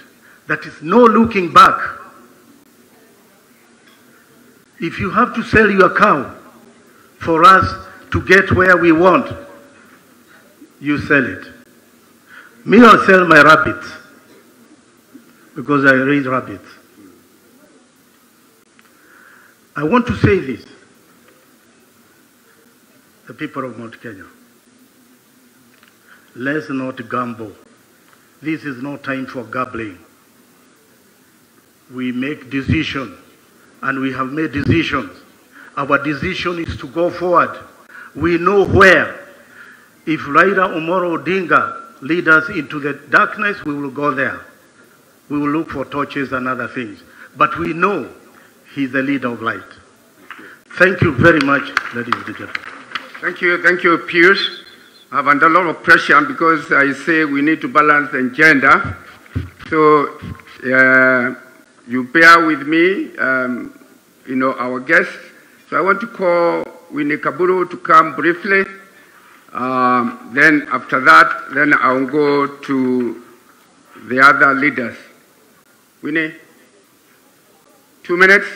that is no looking back. If you have to sell your cow for us to get where we want, you sell it. Me, I'll sell my rabbits because I raise rabbits. I want to say this. The people of Mount Kenya, let's not gamble. This is no time for gambling. We make decisions, and we have made decisions. Our decision is to go forward. We know where. If Raila Odinga leads us into the darkness, we will go there. We will look for torches and other things. But we know he's the leader of light. Thank you very much, ladies and gentlemen. Thank you, Piers. I have under a lot of pressure because I say we need to balance the agenda. So you bear with me, our guests. So I want to call Winnie Kaburu to come briefly. Then after that, then I'll go to the other leaders. Winnie, 2 minutes.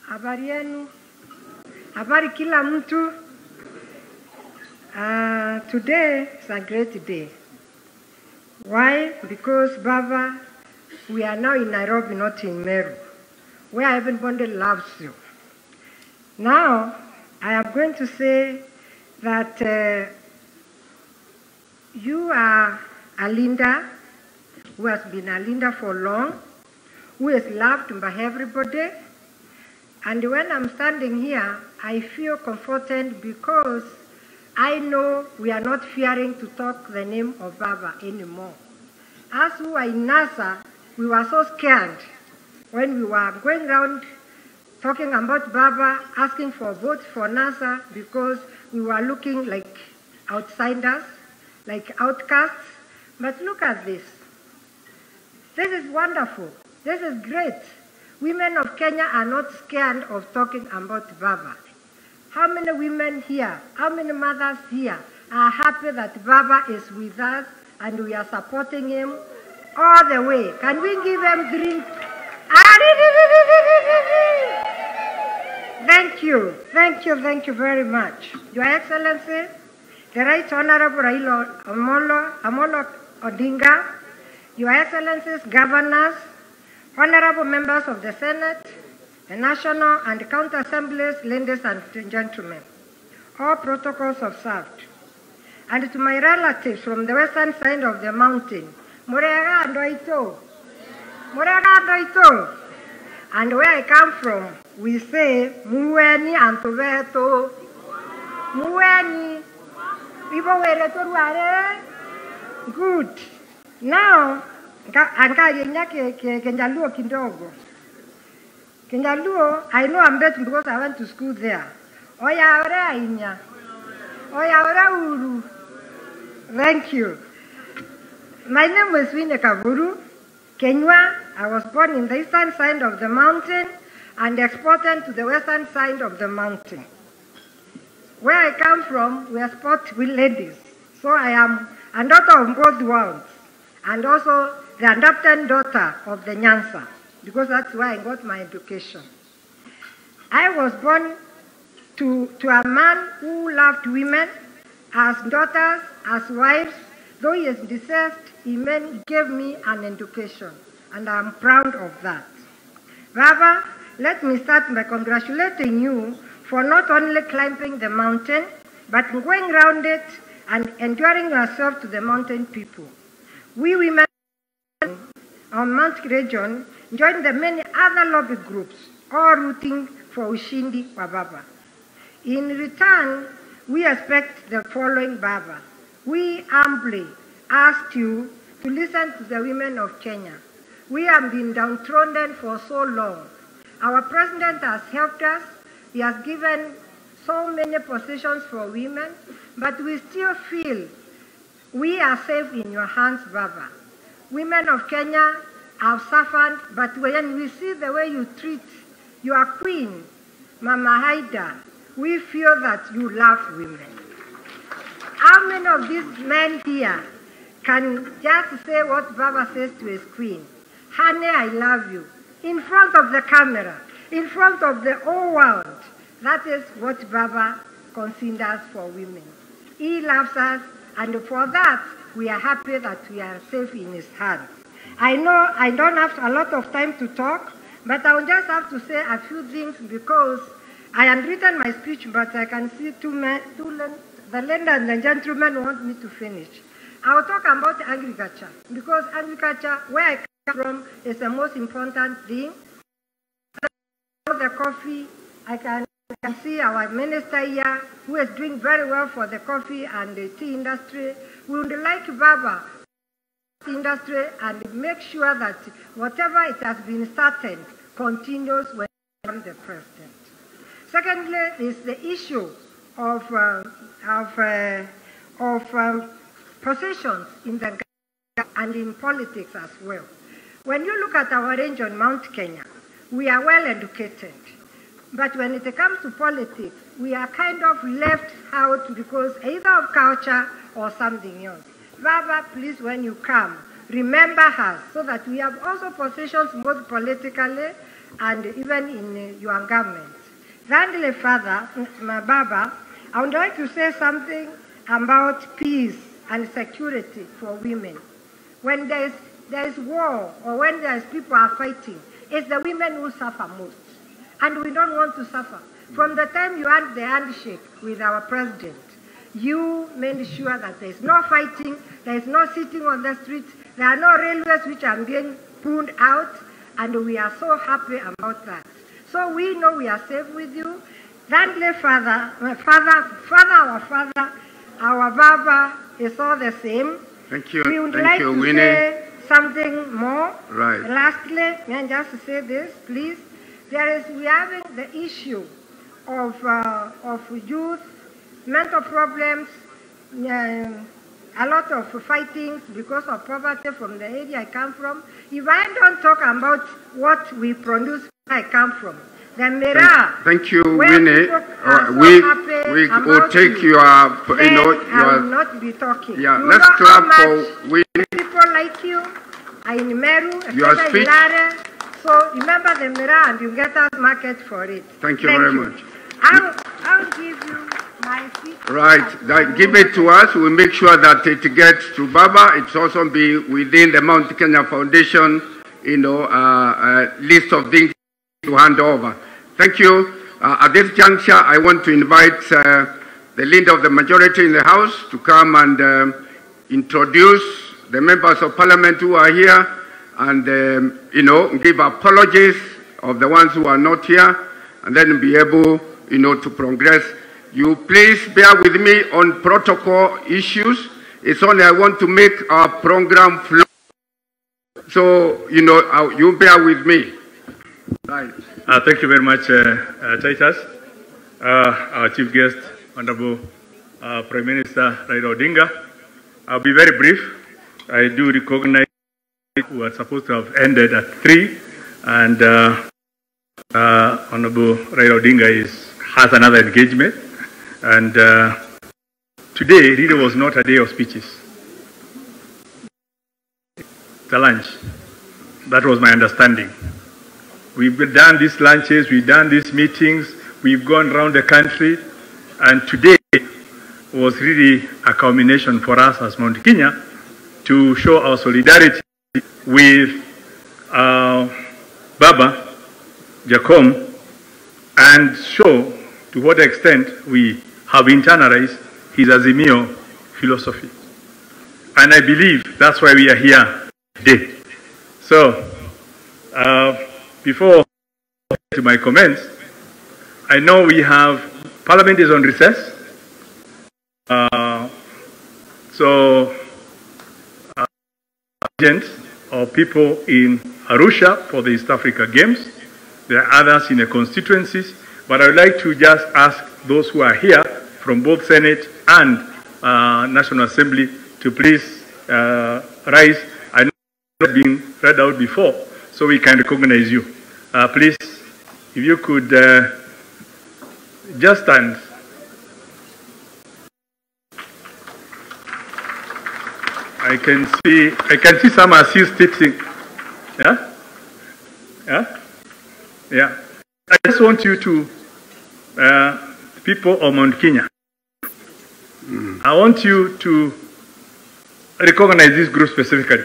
Habari yenu, habari kila mtu. Today is a great day. Why? Because Baba, we are now in Nairobi, not in Meru, where everybody loves you. Now, I am going to say that you are a leader who has been a leader for long, who is loved by everybody. And when I'm standing here, I feel comforted because I know we are not fearing to talk the name of Baba anymore. As we were in NASA, we were so scared when we were going around talking about Baba, asking for votes for NASA because we were looking like outsiders, like outcasts. But look at this. This is wonderful. This is great. Women of Kenya are not scared of talking about Baba. How many women here, how many mothers here are happy that Baba is with us and we are supporting him all the way? Can we give him green? Thank you very much. Your Excellency, the Right Honorable Raila Odinga, Your Excellencies, Governors, Honorable Members of the Senate, the national and county assemblies, ladies and gentlemen, all protocols observed, and to my relatives from the western side of the mountain, and where I come from, we say, Muweni and Toveto. Muweni. People were good. Now, Kenyaluo kidogo. Kenyaluo, I know I'm better because I went to school there. Oya ore ainya. Oya ore uru. Thank you. My name is Wine Kavuru, Kenya. I was born in the eastern side of the mountain and exported to the western side of the mountain. Where I come from, we are sport with ladies. So I am a daughter of both worlds and also the adopted daughter of the Nyansa, because that's where I got my education. I was born to a man who loved women as daughters, as wives. Though he is deceased, he gave me an education, and I am proud of that. Baba, let me start by congratulating you for not only climbing the mountain, but going around it and enduring yourself to the mountain people. We women on Mount region joined the many other lobby groups, all rooting for Ushindi wa Baba. In return, we expect the following, Baba. We humbly ask you to listen to the women of Kenya. We have been downtrodden for so long. Our president has helped us. He has given so many positions for women, but we still feel we are safe in your hands, Baba. Women of Kenya have suffered, but when we see the way you treat your queen, Mama Haida, we feel that you love women. How many of these men here can just say what Baba says to his queen? Honey, I love you. In front of the camera, in front of the whole world. That is what Baba considers for women. He loves us, and for that, we are happy that we are safe in his hands. I know I don't have a lot of time to talk, but I will just have to say a few things because I had written my speech, but I can see the lady and the gentleman want me to finish. I will talk about agriculture, because agriculture, where I come from, is the most important thing. The coffee, I can see our minister here, who is doing very well for the coffee and the tea industry. We would like Baba industry and make sure that whatever it has been started continues when I'm the president. Secondly, is the issue of positions in the and in politics as well. When you look at our range on Mount Kenya, we are well educated. But when it comes to politics, we are kind of left out because either of culture or something else. Baba, please, when you come, remember us so that we have also positions both politically and even in your government. Thirdly, Father, my Baba, I would like to say something about peace and security for women. When there is war or when there is people are fighting, it's the women who suffer most. And we don't want to suffer. From the time you had the handshake with our president, you made sure that there is no fighting, there is no sitting on the streets, there are no railways which are being pulled out, and we are so happy about that. So we know we are safe with you. Thirdly, Father, our Baba is all the same. Thank you. We would like to say something more. Right. Lastly, may I just say this, please? We are having the issue of youth, mental problems, a lot of fighting because of poverty from the area I come from. If I don't talk about what we produce where I come from, the Mera. Thank you, Winnie. We will take your, I will not be talking. Yeah, you let's clap for Winnie. People like you are in Meru, your speech. So remember the Mera and you get us market for it. Thank you very much. I'll give you my speech. Right, give it to us. We'll make sure that it gets to Baba. It's also be within the Mount Kenya Foundation, list of things to hand over. Thank you. At this juncture, I want to invite the leader of the majority in the House to come and introduce the members of Parliament who are here and, give apologies of the ones who are not here, and then be able, to progress. You please bear with me on protocol issues. It's only I want to make our program flow. So, you bear with me. Right. Thank you very much, Titus. Our chief guest, Honorable Prime Minister Raila Odinga. I'll be very brief. I do recognize we were supposed to have ended at 3, and Honorable Raila Odinga has another engagement. And today really was not a day of speeches. It's a lunch. That was my understanding. We've done these lunches, we've done these meetings, we've gone around the country, and today was really a culmination for us as Mount Kenya to show our solidarity with Baba Jacom and show to what extent we have internalized his Azimio philosophy. And I believe that's why we are here today. So, before I get to my comments, I know we have, Parliament is on recess. Agents or people in Arusha for the East Africa Games. There are others in the constituencies, but I would like to just ask those who are here from both Senate and National Assembly to please rise. I know it's been read out before, so we can recognize you. Please, if you could just stand. I can see some are still sitting. Yeah? Yeah? Yeah. I just want you to, people of Mount Kenya, I want you to recognize this group specifically.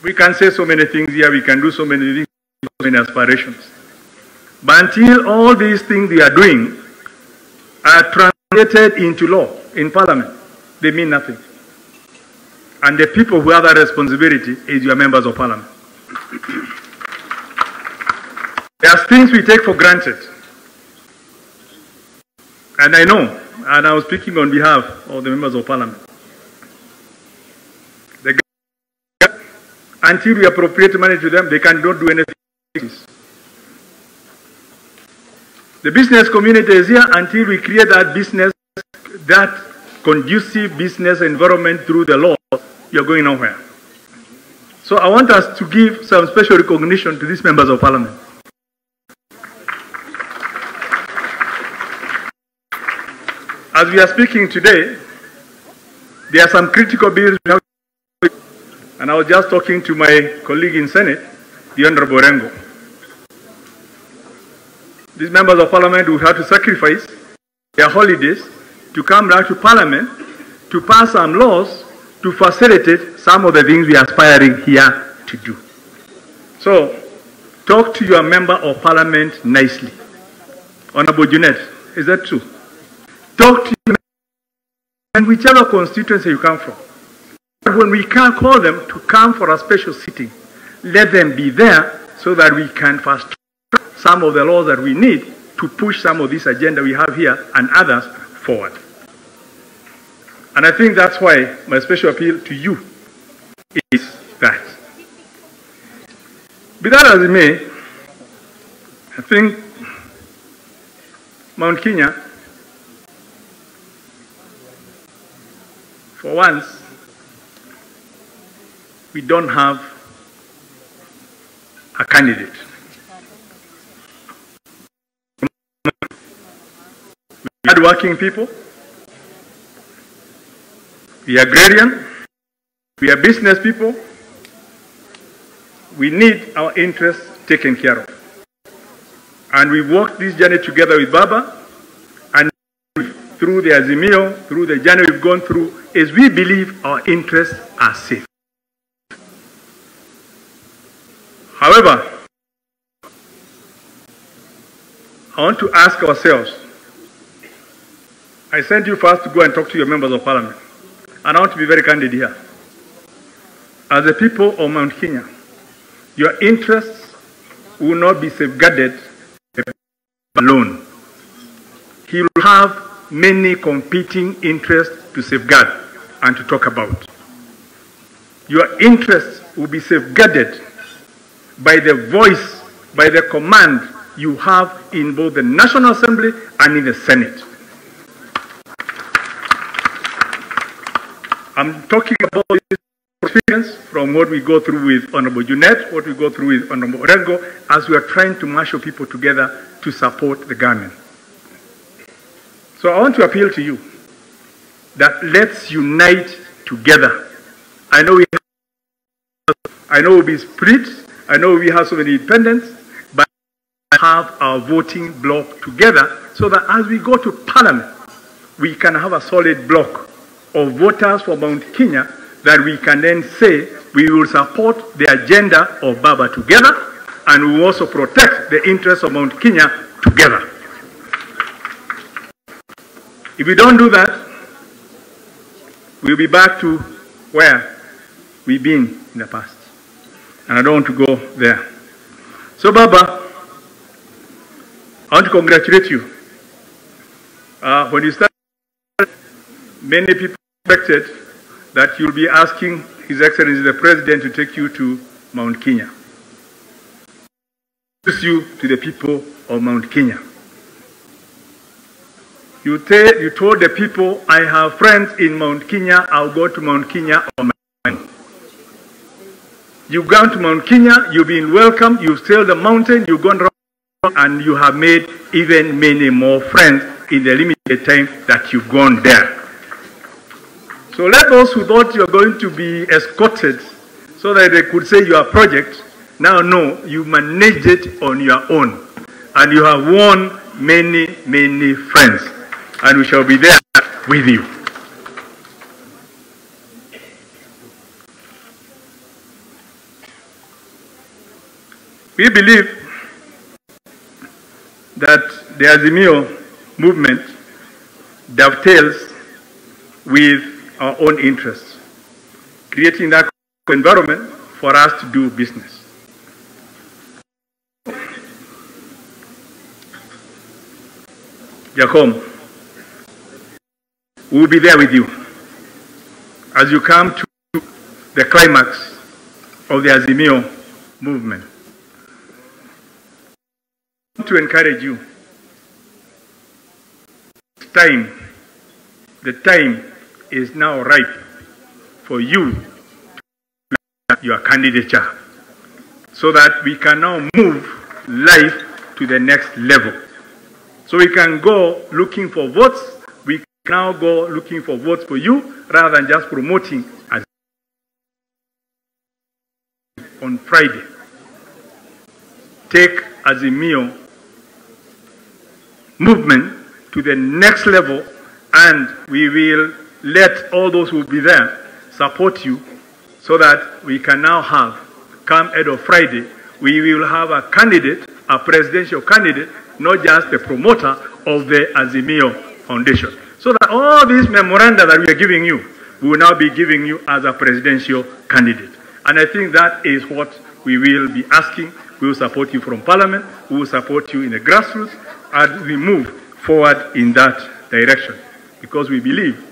We can say so many things here, we can do so many things, so many aspirations. But until all these things we are doing are translated into law in Parliament, they mean nothing. And the people who have that responsibility is your members of Parliament. There are things we take for granted. And I know, and I was speaking on behalf of the members of Parliament. Until we appropriate money to them, they cannot do anything. The business community is here until we create that business, that conducive business environment through the law. You're going nowhere. So I want us to give some special recognition to these members of Parliament. As we are speaking today, there are some critical bills we have to, and I was just talking to my colleague in Senate, the Honorable Rengo. These members of Parliament will have to sacrifice their holidays to come back to Parliament to pass some laws to facilitate some of the things we are aspiring here to do. So, talk to your member of Parliament nicely. Honorable Junet, is that true? Talk to your and whichever constituency you come from. When we can't call them to come for a special sitting, let them be there so that we can fast track some of the laws that we need to push some of this agenda we have here and others forward. And I think that's why my special appeal to you is that. Be that as it may, I think Mount Kenya, for once, we don't have a candidate. We are working people. We are agrarian, we are business people, we need our interests taken care of. And we walked this journey together with Baba, and through the Azimio, through the journey we've gone through, is we believe our interests are safe. However, I want to ask ourselves, I sent you first to go and talk to your members of parliament. And I want to be very candid here. As the people of Mount Kenya, your interests will not be safeguarded alone. He will have many competing interests to safeguard and to talk about. Your interests will be safeguarded by the voice, by the command you have in both the National Assembly and in the Senate. I'm talking about this experience from what we go through with Honorable Junet, what we go through with Honorable Orengo, as we are trying to marshal people together to support the government. So I want to appeal to you that let's unite together. I know we'll be split, I know we have so many independents, but have our voting bloc together so that as we go to Parliament, we can have a solid bloc of voters for Mount Kenya that we can then say we will support the agenda of Baba together and we will also protect the interests of Mount Kenya together. If we don't do that, we'll be back to where we've been in the past. And I don't want to go there. So Baba, I want to congratulate you. When you started, many people expected that you'll be asking His Excellency the President to take you to Mount Kenya. Introduce you to the people of Mount Kenya. You told the people, I have friends in Mount Kenya, I'll go to Mount Kenya on my own. You've gone to Mount Kenya, you've been welcomed, you've scaled the mountain, you've gone around, and you have made even many more friends in the limited time that you've gone there. So let those who thought you were going to be escorted so that they could say your project, now know you managed it on your own. And you have won many, many friends. And we shall be there with you. We believe that the Azimio movement dovetails with our own interests, creating that environment for us to do business. Jacob, we will be there with you as you come to the climax of the Azimio movement. I want to encourage you. The time is now ripe for you to make your candidature so that we can now move life to the next level. So we can go looking for votes. We can now go looking for votes for you rather than just promoting as on Friday. Take Azimio movement to the next level, and we will let all those who will be there support you so that we can now have, come end of Friday, we will have a candidate, a presidential candidate, not just the promoter of the Azimio Foundation. So that all these memoranda that we are giving you, we will now be giving you as a presidential candidate. And I think that is what we will be asking. We will support you from Parliament, we will support you in the grassroots, as we move forward in that direction. Because we believe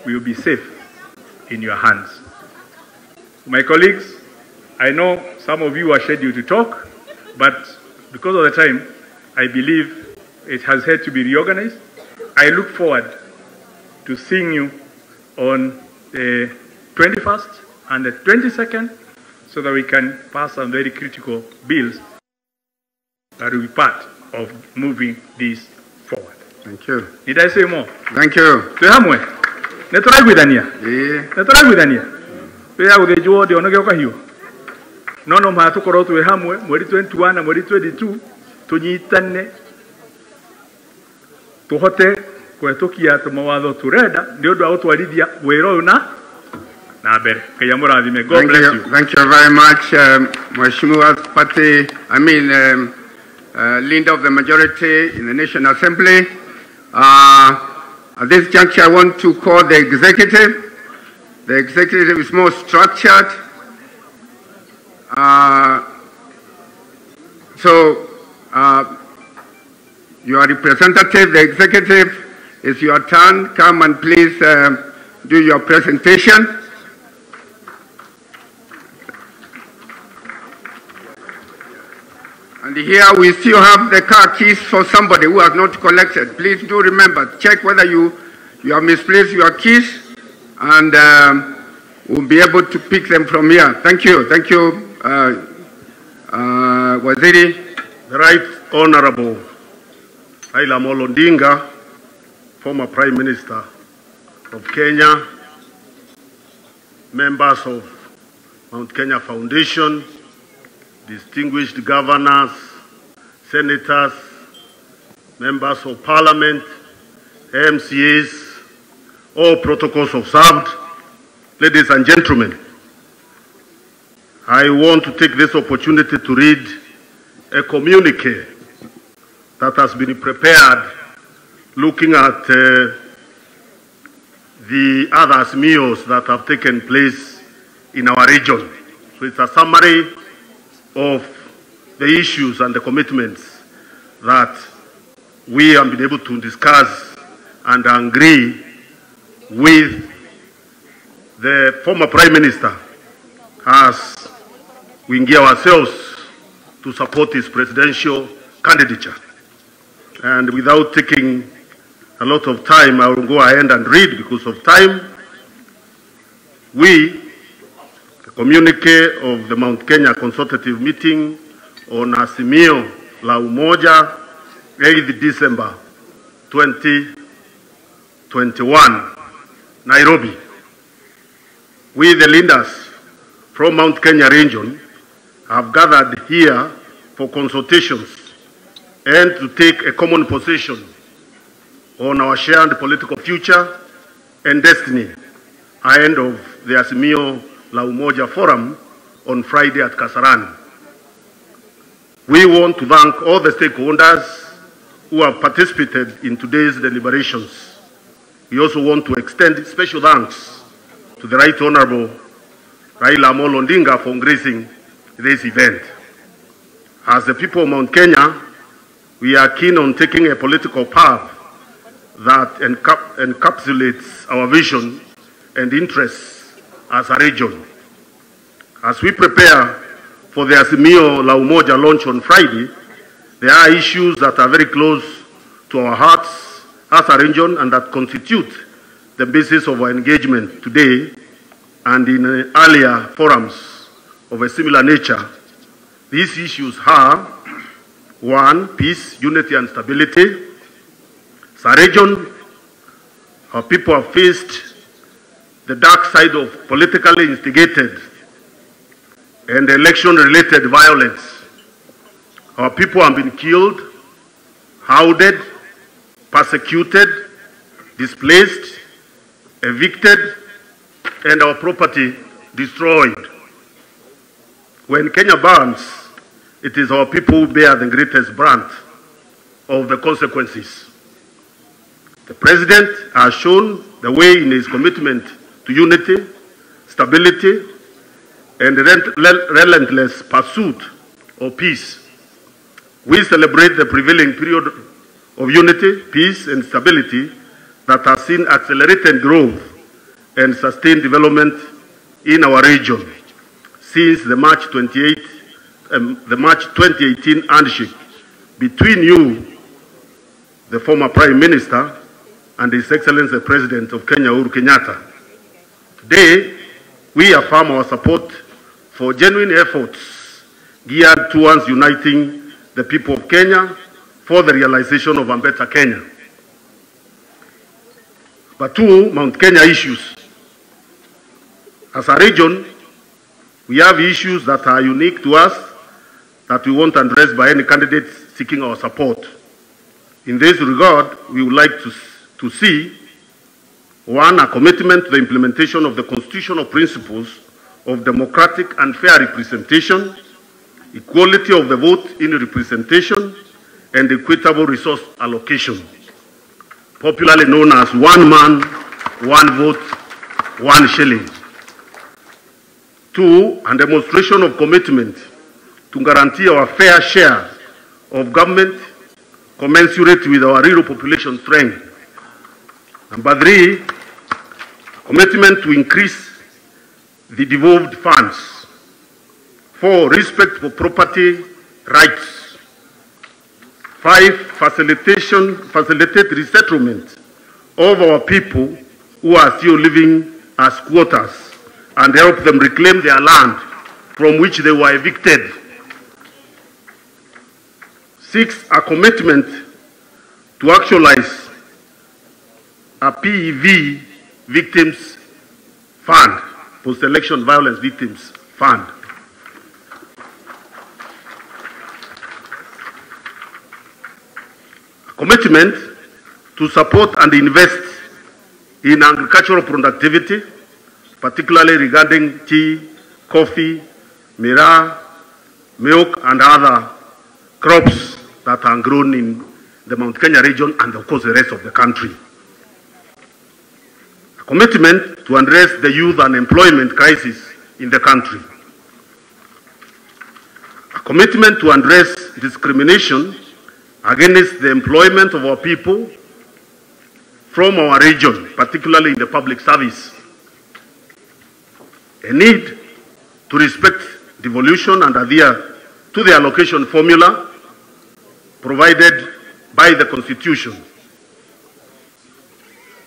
we will be safe in your hands. My colleagues, I know some of you are scheduled to talk, but because of the time, I believe it has had to be reorganized. I look forward to seeing you on the 21st and the 22nd so that we can pass some very critical bills that will be part of moving this forward. Thank you. Did I say more? Thank you. Tuhamwe. Netora gwidania. Netora gwidania. Pea udejuo de onoge kwa hiyo. Nono matukoro tuwe hamwe mweri 21 na mweri 22 tunyitane tuhote kwetukia tumawatho turenda ndio ndo autwarithia wero na mbere. Kaya murathime. God bless you. Thank you very much, Mheshimiwa Party. leader of the majority in the National Assembly. At this juncture, I want to call the executive. The executive is more structured. Your representative, the executive, it's your turn. Come and please do your presentation. And here we still have the car keys for somebody who has not collected. Please do remember, check whether you have misplaced your keys, and we'll be able to pick them from here. Thank you. Thank you, Waziri. The Right Honorable Raila Odinga, former Prime Minister of Kenya, members of Mount Kenya Foundation, distinguished governors, senators, members of parliament, MCAs, all protocols observed, ladies and gentlemen, I want to take this opportunity to read a communique that has been prepared looking at the other meals that have taken place in our region. So it's a summary of the issues and the commitments that we have been able to discuss and agree with the former Prime Minister as we engage ourselves to support his presidential candidature. And without taking a lot of time, I will go ahead and read because of time. The communique of the Mount Kenya Consultative Meeting on Azimio la Umoja, 8th December 2021, Nairobi. We, the leaders from Mount Kenya region, have gathered here for consultations and to take a common position on our shared political future and destiny ahead of the Azimio la Umoja Forum on Friday at Kasarani. We want to thank all the stakeholders who have participated in today's deliberations. We also want to extend special thanks to the Right Honorable Raila Odinga for gracing this event. As the people of Mount Kenya, we are keen on taking a political path that encapsulates our vision and interests as a region. As we prepare for the Azimio la Umoja launch on Friday, there are issues that are very close to our hearts as a region and that constitute the basis of our engagement today and in earlier forums of a similar nature. These issues are: 1, peace, unity and stability. As a region, our people have faced the dark side of politically instigated and election-related violence. Our people have been killed, hounded, persecuted, displaced, evicted, and our property destroyed. When Kenya burns, it is our people who bear the greatest brunt of the consequences. The President has shown the way in his commitment to unity, stability, and relentless pursuit of peace. We celebrate the prevailing period of unity, peace, and stability that has seen accelerated growth and sustained development in our region since the March 2018 handshake between you, the former Prime Minister, and His Excellency the President of Kenya, Uhuru Kenyatta. Today, we affirm our support for genuine efforts geared towards uniting the people of Kenya for the realization of a better Kenya. But 2, Mount Kenya issues. As a region, we have issues that are unique to us that we want addressed by any candidate seeking our support. In this regard, we would like to see: 1, a commitment to the implementation of the constitutional principles of democratic and fair representation, equality of the vote in representation, and equitable resource allocation, popularly known as one man, one vote, one shilling. 2, a demonstration of commitment to guarantee our fair share of government commensurate with our rural population strength. Number 3, commitment to increase the devolved funds. 4, respect for property rights. 5, facilitate resettlement of our people who are still living as squatters and help them reclaim their land from which they were evicted. 6, a commitment to actualize a PEV victims fund, post-election violence victims fund. A commitment to support and invest in agricultural productivity, particularly regarding tea, coffee, miraa, milk, and other crops that are grown in the Mount Kenya region and, of course, the rest of the country. A commitment to address the youth unemployment crisis in the country. A commitment to address discrimination against the employment of our people from our region, particularly in the public service. A need to respect devolution and adhere to the allocation formula provided by the Constitution.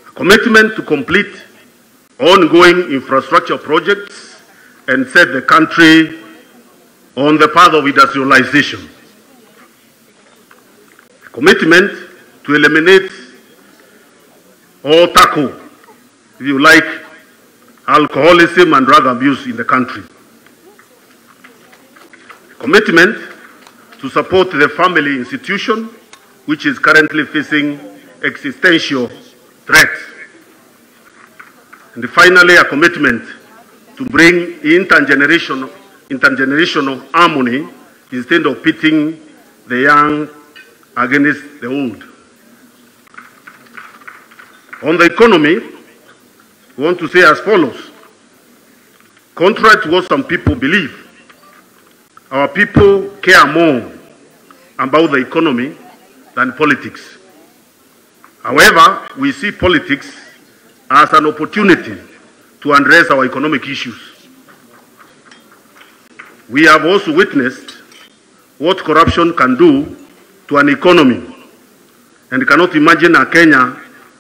A commitment to complete ongoing infrastructure projects and set the country on the path of industrialization. A commitment to eliminate or tackle, if you like, alcoholism and drug abuse in the country. A commitment to support the family institution, which is currently facing existential threats. And finally, a commitment to bring intergenerational harmony instead of pitting the young against the old. On the economy, we want to say as follows. Contrary to what some people believe, our people care more about the economy than politics. However, we see politics as an opportunity to address our economic issues. We have also witnessed what corruption can do to an economy and cannot imagine a Kenya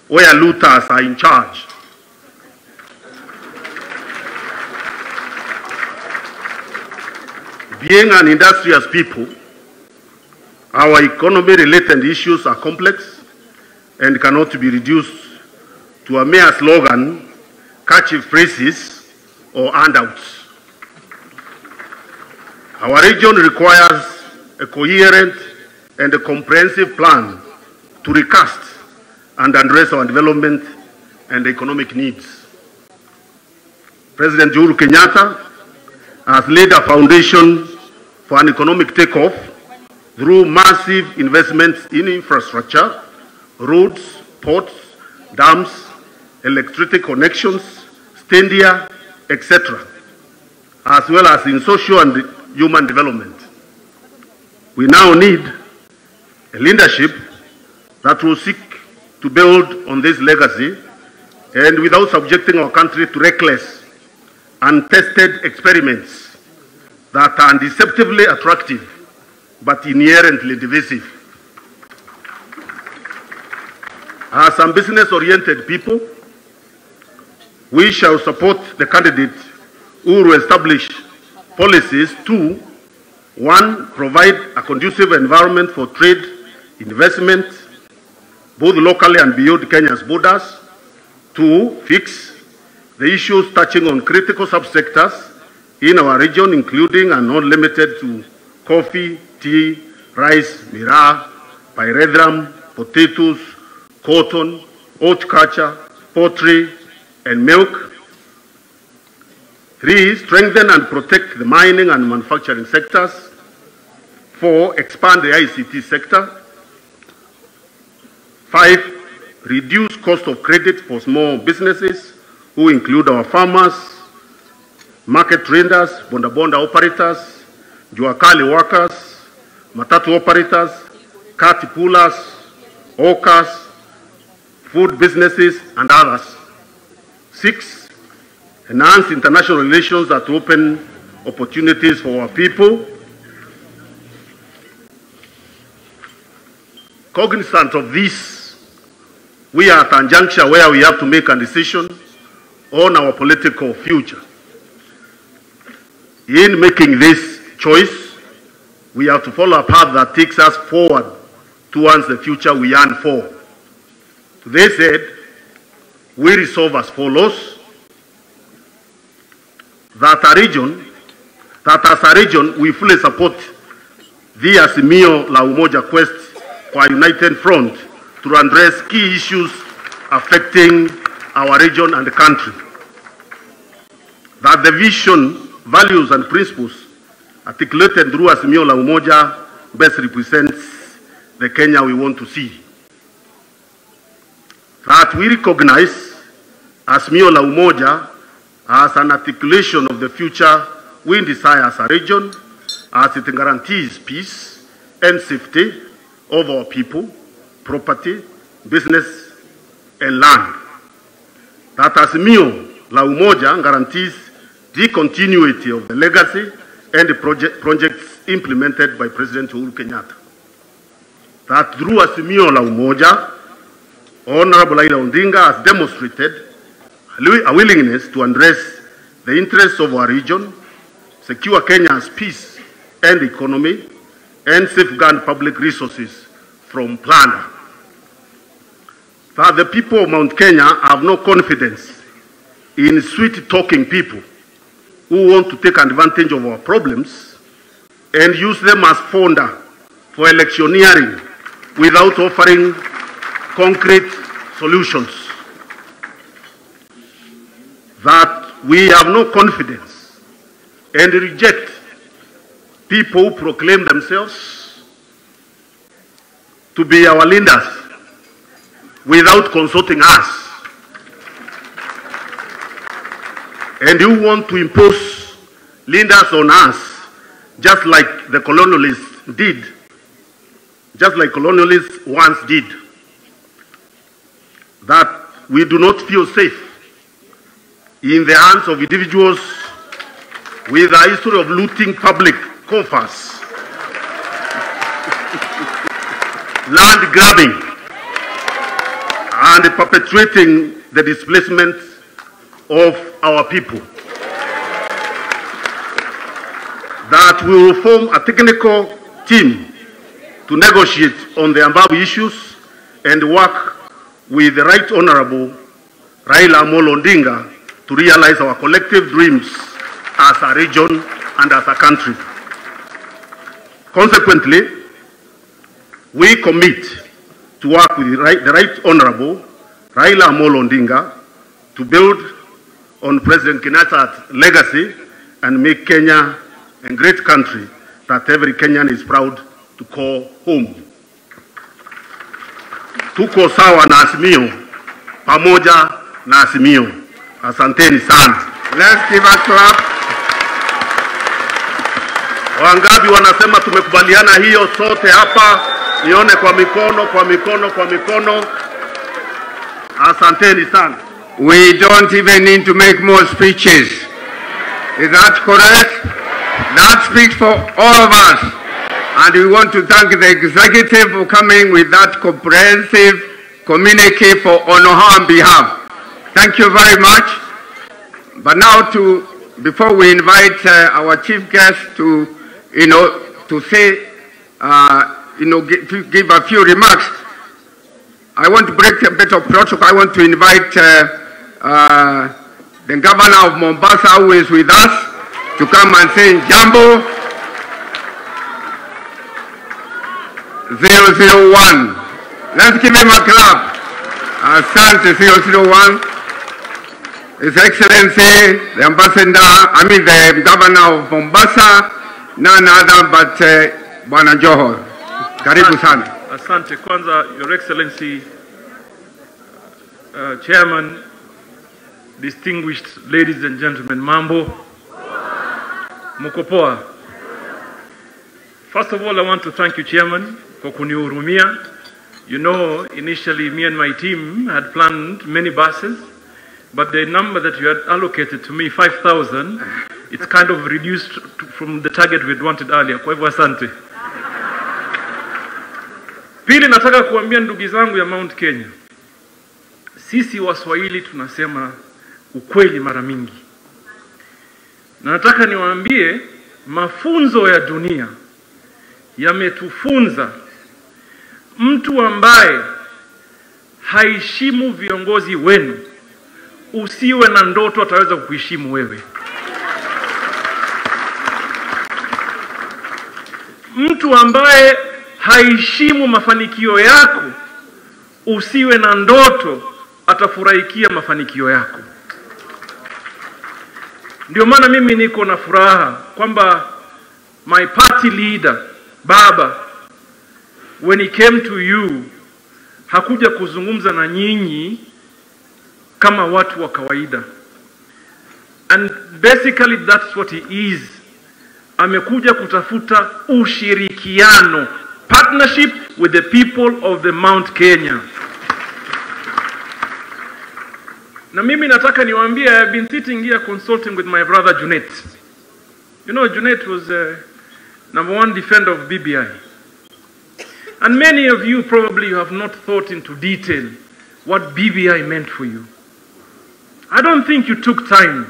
where looters are in charge. Being an industrious people, our economy-related issues are complex and cannot be reduced to a mere slogan, catchy phrases, or handouts. Our region requires a coherent and a comprehensive plan to recast and address our development and economic needs. President Uhuru Kenyatta has laid a foundation for an economic takeoff through massive investments in infrastructure, roads, ports, dams, electricity connections, stadia, etc., as well as in social and human development. We now need a leadership that will seek to build on this legacy and without subjecting our country to reckless, untested experiments that are deceptively attractive but inherently divisive. As some business-oriented people, we shall support the candidate who will establish policies to, 1, provide a conducive environment for trade, investment, both locally and beyond Kenya's borders. 2, fix the issues touching on critical subsectors in our region, including and not limited to coffee, tea, rice, miraa, pyrethrum, potatoes, cotton, horticulture, poultry, and milk. 3, strengthen and protect the mining and manufacturing sectors. 4, expand the ICT sector. 5, reduce cost of credit for small businesses, who include our farmers, market traders, bonda operators, juakali workers, matatu operators, cart pullers, hawkers, food businesses, and others. 6, enhance international relations that open opportunities for our people. Cognizant of this, we are at a juncture where we have to make a decision on our political future. In making this choice, we have to follow a path that takes us forward towards the future we yearn for. They said, we resolve as follows: that as a region, we fully support the Azimio la Umoja quest for a united front to address key issues affecting our region and the country. That the vision, values, and principles articulated through Azimio la Umoja best represents the Kenya we want to see. That we recognize Azimio la Umoja as an articulation of the future we desire as a region, as it guarantees peace and safety of our people, property, business, and land. That Azimio la Umoja guarantees the continuity of the legacy and the projects implemented by President Uhuru Kenyatta. That through Azimio la Umoja, Honorable Raila Odinga has demonstrated a willingness to address the interests of our region, secure Kenya's peace and economy, and safeguard public resources from plunder. That the people of Mount Kenya have no confidence in sweet-talking people who want to take advantage of our problems and use them as fodder for electioneering without offering concrete solutions. That we have no confidence and reject people who proclaim themselves to be our leaders without consulting us, and who want to impose leaders on us just like the colonialists did, just like colonialists once did. That we do not feel safe in the hands of individuals with a history of looting public coffers, land grabbing, and perpetrating the displacement of our people. That we will form a technical team to negotiate on the above issues and work with the Right Honorable Raila Odinga to realize our collective dreams as a region and as a country. Consequently, we commit to work with the Right Honorable Raila Odinga to build on President Kenyatta's legacy and make Kenya a great country that every Kenyan is proud to call home. Tuko sawa na Azimio, pamoja na Azimio. Asanteni sana. Let's give a clap. Wangapi wanasema tumekubaliana hiyo sote hapa? Nione kwa mikono, kwa mikono, kwa mikono. Asanteni sana. We don't even need to make more speeches. Is that correct? That speaks for all of us. And we want to thank the executive for coming with that comprehensive communique on our behalf. Thank you very much. But now, before we invite our chief guest to say, give a few remarks, I want to break a bit of protocol. I want to invite the governor of Mombasa, who is with us, to come and say Jambo 001. Let's give him a clap. Asante 001. His Excellency, the the Governor of Mombasa, none other but Bwana Joho. Karibu sana. Asante. Kwanza, Your Excellency, Chairman, distinguished ladies and gentlemen, mambo, mukopoa. First of all, I want to thank you, Chairman, for kunihurumia. You know, initially me and my team had planned many buses, but the number that you had allocated to me, 5,000, it's kind of reduced from the target we had wanted earlier. Kwa hivyo asante. Pili, nataka kuambia ndugu zangu ya Mount Kenya. Sisi Waswahili tunasema ukweli mara mingi. Na nataka niwaambie mafunzo ya dunia yametufunza mtu ambaye haishimu viongozi wenu, usiwe na ndoto ataweza kukuheshimu wewe. Mtu ambaye haishimu mafanikio yako, usiwe na ndoto atafurahikia mafanikio yako. Ndio maana mimi niko na furaha kwamba my party leader Baba, when he came to you, hakuja kuzungumza na nyinyi kama watu wa kawaida. And basically that's what he is. Amekuja kutafuta ushirikiano, partnership with the people of the Mount Kenya. Na mimi nataka niwaambie, I have been sitting here consulting with my brother Junet. You know, Junet was #1 defender of BBI. And many of you probably have not thought into detail what BBI meant for you. I don't think you took time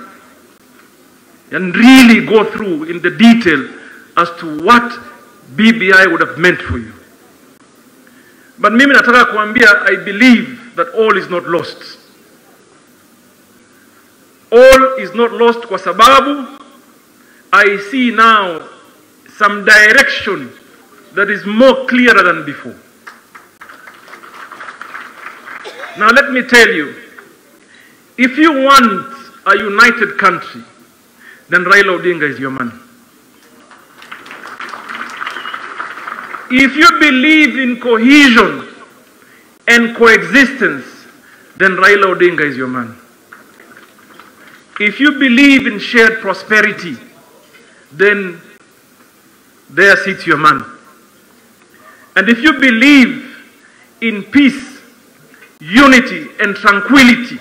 and really go through in the detail as to what BBI would have meant for you. But mimi nataka kuambia, I believe that all is not lost. All is not lost kwa sababu I see now some direction that is more clearer than before. Now let me tell you, if you want a united country, then Raila Odinga is your man. If you believe in cohesion and coexistence, then Raila Odinga is your man. If you believe in shared prosperity, then there sits your man. And if you believe in peace, unity, and tranquility,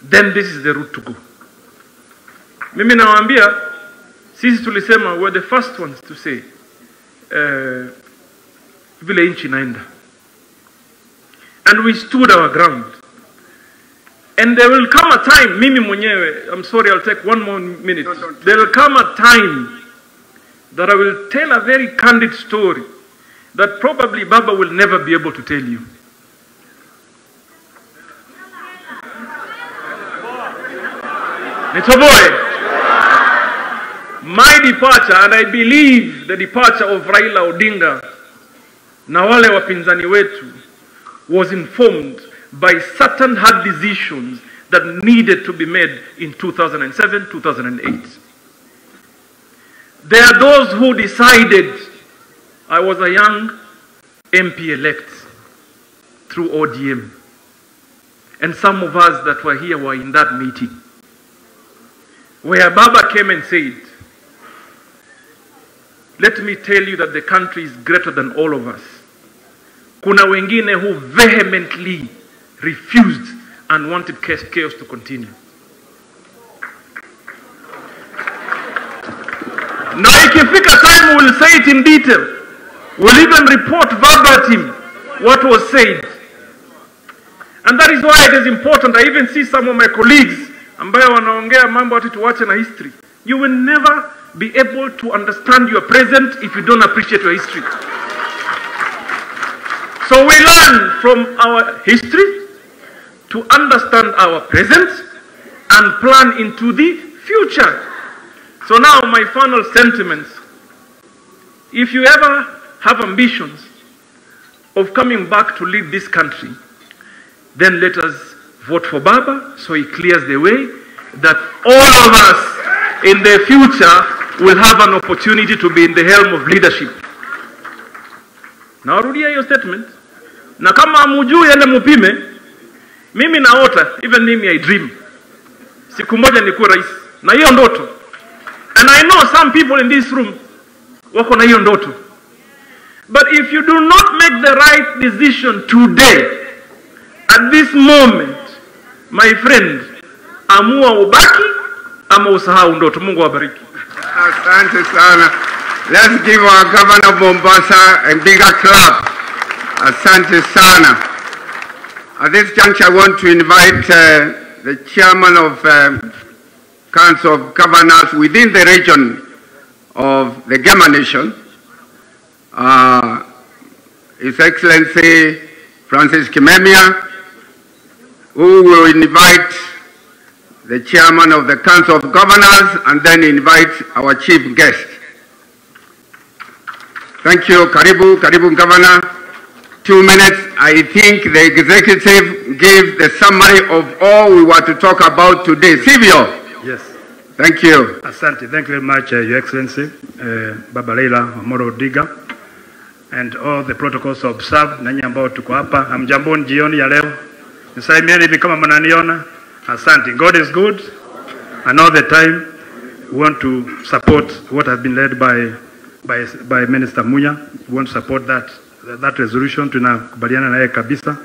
then this is the route to go. Mimi nawaambia, sisi tulisema, we're the first ones to say, vile inchi naenda. And we stood our ground. And there will come a time, mimi mwenyewe, I'm sorry, I'll take one more minute. There will come a time that I will tell a very candid story that probably Baba will never be able to tell you. Nitoboe. My departure, and I believe the departure of Raila Odinga na wale wapinzani wetu, was informed by certain hard decisions that needed to be made in 2007, 2008. There are those who decided, I was a young MP-elect through ODM, and some of us that were here were in that meeting, where Baba came and said, let me tell you that the country is greater than all of us. Kuna wengine who vehemently refused and wanted chaos to continue. Now ikifika time, we will say it in detail. We'll even report verbatim what was said. And that is why it is important. I even see some of my colleagues ambayo wanaongea mambo ati tuwache na history. You will never be able to understand your present if you don't appreciate your history. So we learn from our history to understand our present and plan into the future. So now my final sentiments. If you ever have ambitions of coming back to lead this country, then let us vote for Baba so he clears the way that all of us in the future will have an opportunity to be in the helm of leadership. Narudia hiyo statement. Na kama hamujui ende mupime, Mimi naota, even mimi I dream. Siku moja nikuwe rais. Na hiyo ndoto. And I know some people in this room wako na hiyo ndoto. But if you do not make the right decision today, at this moment, my friend, amua ubaki ama usahau ndoto. Mungu awabariki. Asante sana. Let's give our governor of Mombasa a bigger clap. Asante sana. At this juncture, I want to invite the chairman of Council of Governors within the region of the Gema Nation, His Excellency Francis Kimemia, who will invite the chairman of the Council of Governors and then invite our chief guest. Thank you. Karibu, Karibu Governor. 2 minutes. I think the executive gave the summary of all we want to talk about today. Silvio. Yes. Thank you. Asante. Thank you very much, Your Excellency, Baba Raila Odinga, and all the protocols observed. Nanyi ambao tuko hapa. Hamjamboni jioni ya leo. Nisalimieni hivi kama mnaniona. Asante. God is good, and all the time we want to support what has been led by Minister Munya. We want to support that resolution. Tunakubaliana na yeye kabisa.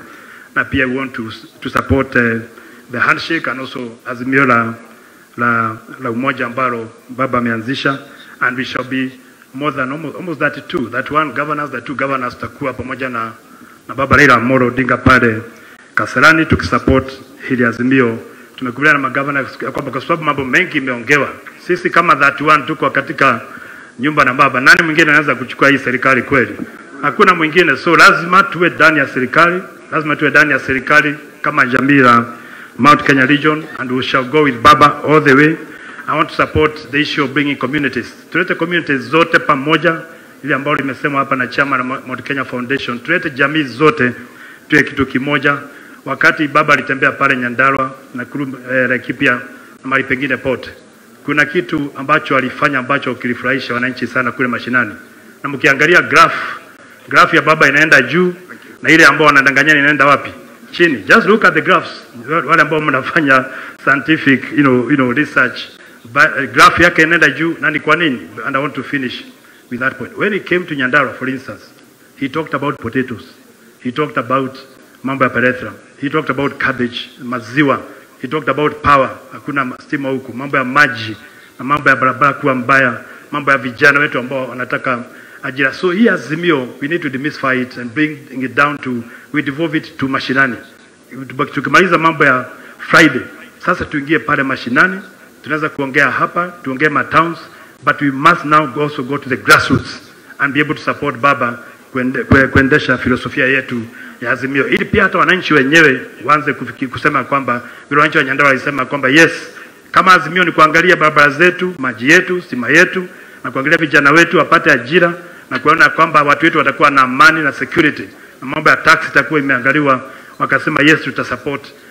Na pia we want to support the handshake and also azimio la umoja ambalo baba ameanzisha, and we shall be more than almost 32. That one governors, the two governors takuwa pamoja na Baba Raila Odinga pale Kasarani tukisupport hili azimio. Tumekubaliana na magavana kwamba kwa sababu mambo mengi imeongewa. Sisi kama 31 tuko katika nyumba na baba. Nani mwingine anaweza kuchukua hii serikali kweli? Hakuna mwingine. So lazima tuwe ndani ya serikali. Lazima tuwe ndani ya serikali kama jamii la Mount Kenya region, and we shall go with Baba all the way. I want to support the issue of bringing communities. Tulete communities zote pamoja, ile ambayo limesemwa hapa na chama na Mount Kenya Foundation. Tulete jamii zote tuwe kitu kimoja. Wakati baba alitembea pale Nyandarua na Laikipia na mahali pengine pote, kuna kitu ambacho alifanya ambacho kilifurahisha wananchi sana kule mashinani. Na mkiangalia graph ya baba inaenda juu na ile ambao wanadanganyana inaenda wapi? Chini. Just look at the graphs. Wale ambao mnafanya scientific, research, graph yake inaenda juu. Na ni kwa nini? And I want to finish with that point. When he came to Nyandarua, for instance, he talked about potatoes. He talked about mambo ya perethra. He talked about cabbage, maziwa. He talked about power. Hakuna stima huku. Mambo ya maji, na mambo ya barabara kuwa mbaya, mambo ya vijana wetu ambao wanataka ajira. So hii azimio, we need to demystify it and bring it down to, we devolve it to mashinani. Tukimaliza mambo ya Friday, sasa tuingie pale mashinani. Tunaweza kuongea hapa, tuongee ma towns, but we must now also go to the grassroots and be able to support baba kuendesha filosofia yetu ya azimio. Ili pia hata wananchi wenyewe waanze kusema kwamba, vile wananchi wa Nyandarua walisema kwamba yes, kama azimio ni kuangalia barabara zetu, maji yetu, stima yetu, na kuangalia vijana wetu wapate ajira, na kuona kwamba watu wetu watakuwa na amani na security, na mambo ya tax itakuwa imeangaliwa, wakasema yes,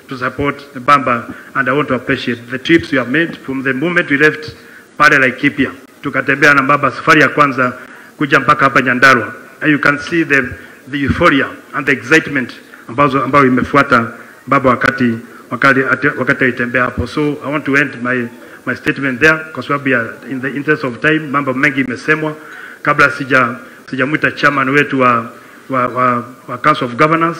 to support the bamba. And I want to appreciate the trips we have made from the moment we left pale Laikipia. Tukatembea na baba safari ya kwanza kuja mpaka hapa Nyandarua. And you can see the euphoria and the excitement ambayo imefuata baba wakati alitembea hapo. So I want to end my statement there kwa sababu in the interest of time mambo mengi imesemwa. Kabla sijamuita chairman wetu wa Council of Governors,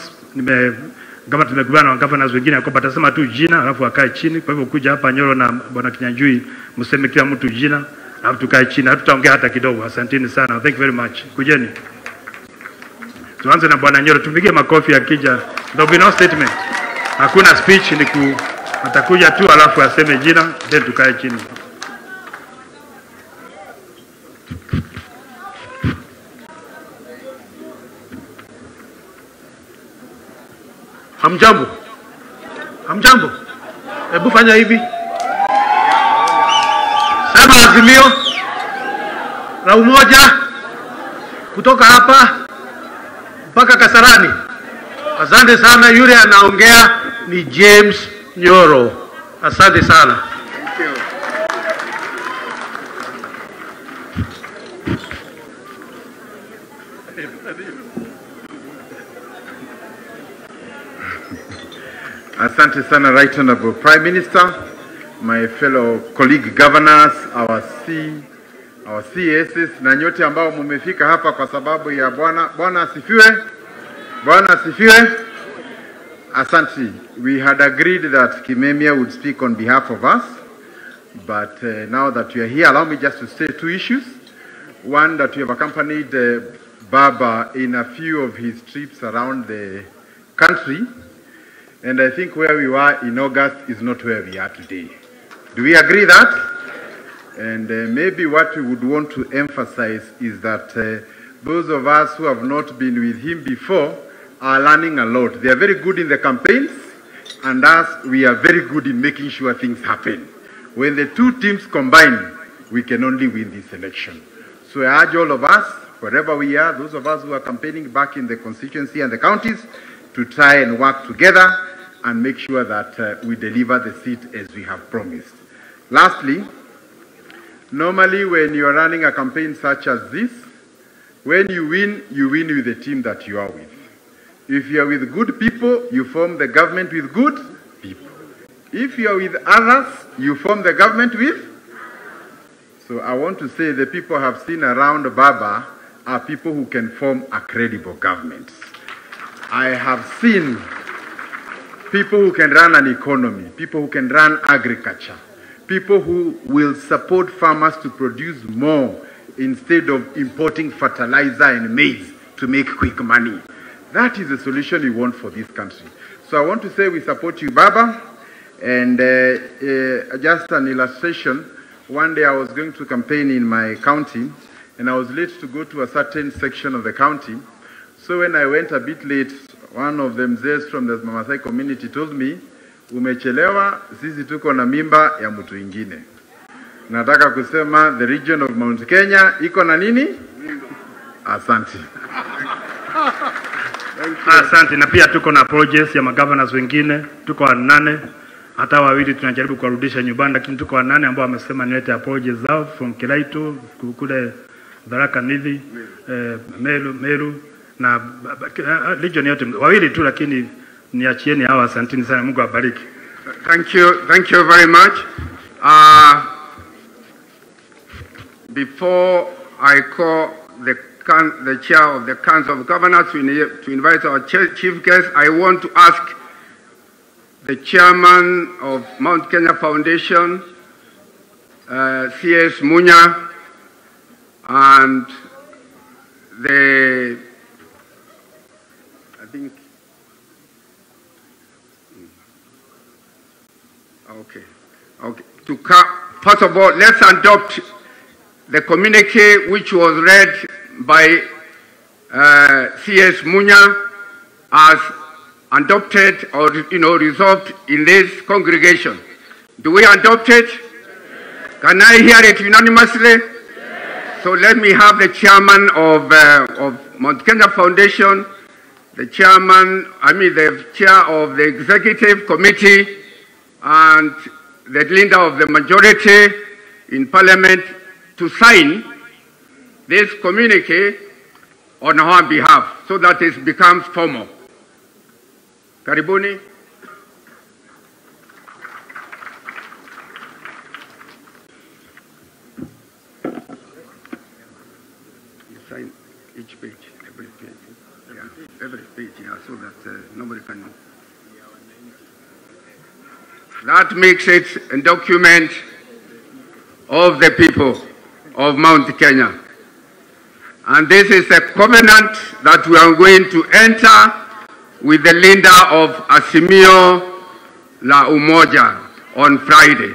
tumekubaliana na governors wengine kwamba atasema tu jina alafu akae chini. Kwa hivyo kuja hapa Nyoro na bwana Kinyanjui mseme kila mtu jina alafu tukae chini. Hatutaongea hata kidogo. Asanteni sana. Thank you very much. Kujeni. Tuanze na bwana Nyoro, tupige makofi akija. There will be no statement. Hakuna speech, atakuja tu alafu aseme jina then tukae chini. Hamjambo. Hebu fanya hivi. Sema azimio la umoja kutoka hapa mpaka Kasarani. Asante sana. Yule anaongea ni James Nyoro. Asante sana. Thank you. Asante sana, Right Honorable Prime Minister, my fellow colleague governors, our CSs na nyote ambao mumefika hapa kwa sababu ya Bwana asifiwe. Bwana asifiwe. Asante. We had agreed that Kimemia would speak on behalf of us, but now that you are here, allow me just to say two issues. One, that we have accompanied Baba in a few of his trips around the country, and I think where we were in August is not where we are today. Do we agree that? And maybe what we would want to emphasize is that those of us who have not been with him before are learning a lot. They are very good in the campaigns, and us, we are very good in making sure things happen. When the two teams combine, we can only win this election. So I urge all of us, wherever we are, those of us who are campaigning back in the constituency and the counties, to try and work together and make sure that we deliver the seat as we have promised. Lastly, normally when you are running a campaign such as this, when you win with the team that you are with. If you are with good people, you form the government with good people. If you are with others, you form the government with. So I want to say the people I have seen around Baba are people who can form a credible government. I have seen people who can run an economy, people who can run agriculture, people who will support farmers to produce more instead of importing fertilizer and maize to make quick money. That is the solution we want for this country. So I want to say we support you, Baba. And just an illustration, one day I was going to campaign in my county, and I was late to go to a certain section of the county. So when I went a bit late, one of them from the Maasai community told me, umechelewa, sisi tuko na mimba ya mtu ingine. Nataka kusema the region of Mount Kenya iko na nini? Asante. Asante, na pia tuko na projects ya magovernors wengine, tuko 8, hata wawili tunajaribu kuwarudisha nyumbani, lakini tuko 8 ambao wamesema nilete apologies zao from Kiraito, kule Tharaka Nithi, Meru na region yote, wawili tu, lakini niachieni hawa. Asanteni sana, Mungu awabariki. Thank you very much. Before I call the chair of the Council of Governors to invite our chief guest, I want to ask the chairman of Mount Kenya Foundation, C.S. Munya, and the, I think, okay. First of all, let's adopt the communique which was read by C.S. Munya as adopted or resolved in this congregation. Do we adopt it? Can I hear it unanimously? So let me have the chairman of Mount Kenya Foundation, the chair of the executive committee, and the leader of the majority in Parliament to sign this communique on our behalf so that it becomes formal. Karibuni. You sign each page, every page. Yeah, every page, yeah, so that nobody can. That makes it a document of the people of Mount Kenya. And this is a covenant that we are going to enter with the leader of Azimio la Umoja on Friday.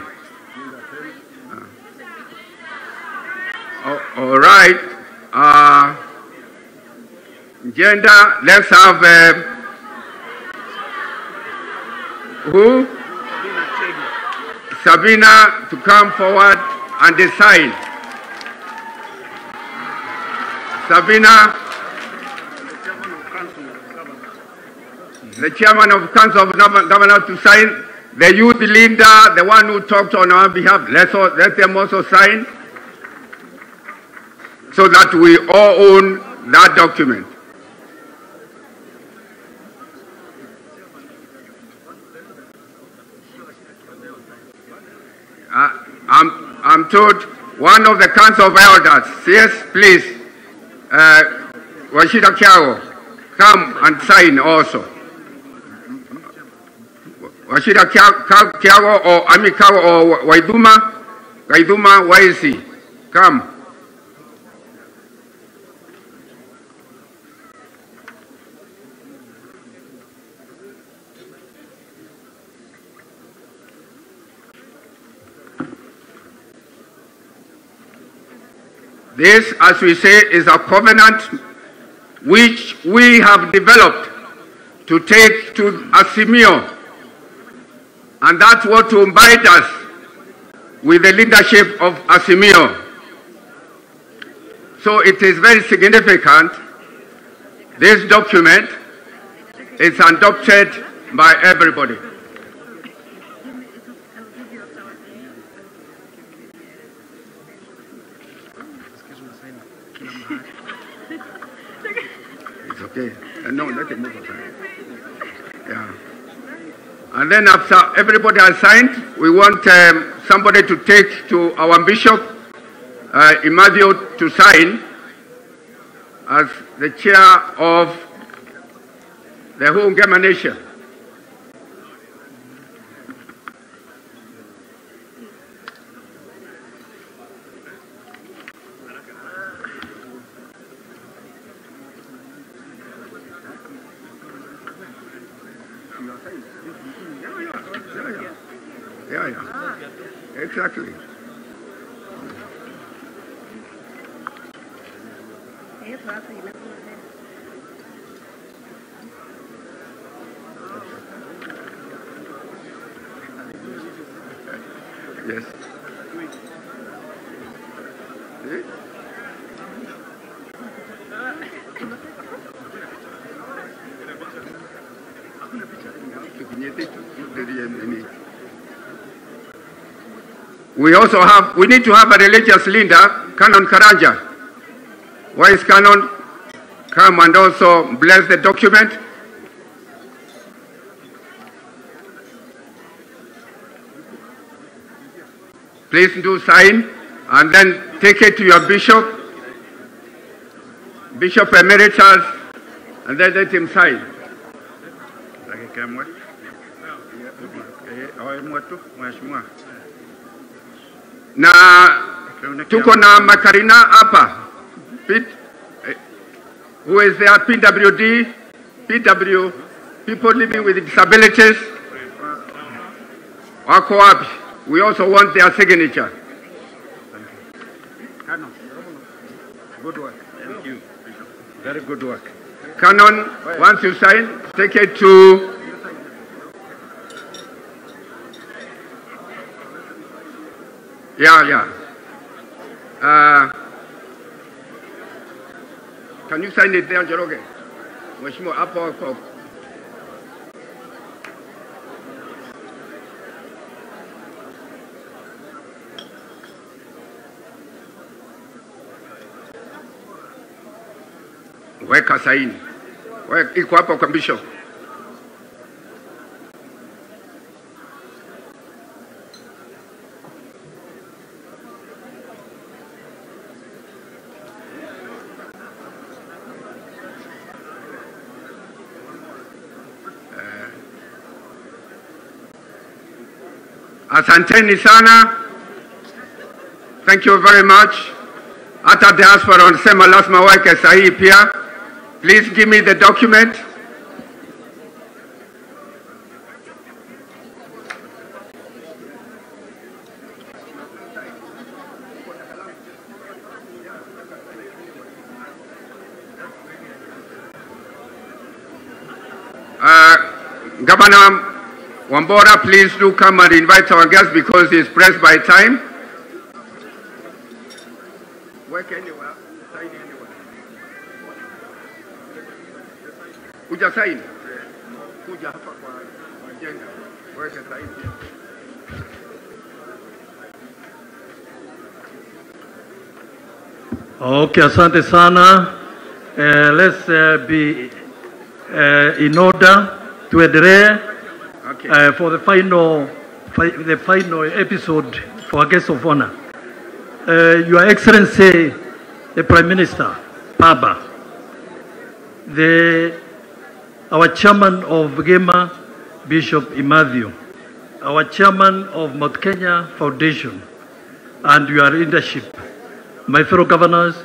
All right. Gender, let's have who? Sabina to come forward and decide. Sabina, the chairman of Council of Governors to sign. The youth leader, the one who talked on our behalf, let them also sign so that we all own that document. I'm told one of the Council of Elders, yes, please, Washida Kiago, come and sign also. Washida Kiago or Amikawa or Waiduma, where is he? Come. This, as we say, is a covenant which we have developed to take to Azimio. And that's what to invite us with the leadership of Azimio. So it is very significant. This document is adopted by everybody. It's okay. No, let it move aside. Yeah. And then after everybody has signed, we want somebody to take to our bishop, Imadio, to sign as the chair of the Hungama Nation. Yeah. Exactly. Yes. We need to have a religious leader, Canon Karanja. Why is Canon? Come and also bless the document. Please do sign and then take it to your bishop, Bishop Emeritus, and then let him sign. Na tuko na Makarina hapa, who is there, PWD, people living with disabilities, wako wapi? We also want their signature. Canon, good work. Thank you. Very good work. Canon, once you sign, take it to can you sign it there, Njoroge? Mheshimiwa hapo. Weka saini. Iko hapo kwa bishop. Asanteni sana. Thank you very much. Hata diaspora wanasema lazima weke sahihi pia. Please give me the document. Governor Wambora, please do come and invite our guest because he is pressed by time. Work anywhere, sign anywhere. Kuja sign. Kuja hapa kwa jenga. Work sign here. Okay, asante sana. Let's be in order to adhere for the final episode for our guest of honor. Your Excellency, the Prime Minister, Baba, our chairman of Gema, Bishop Imadhio, our chairman of Mount Kenya Foundation, and your leadership, my fellow governors,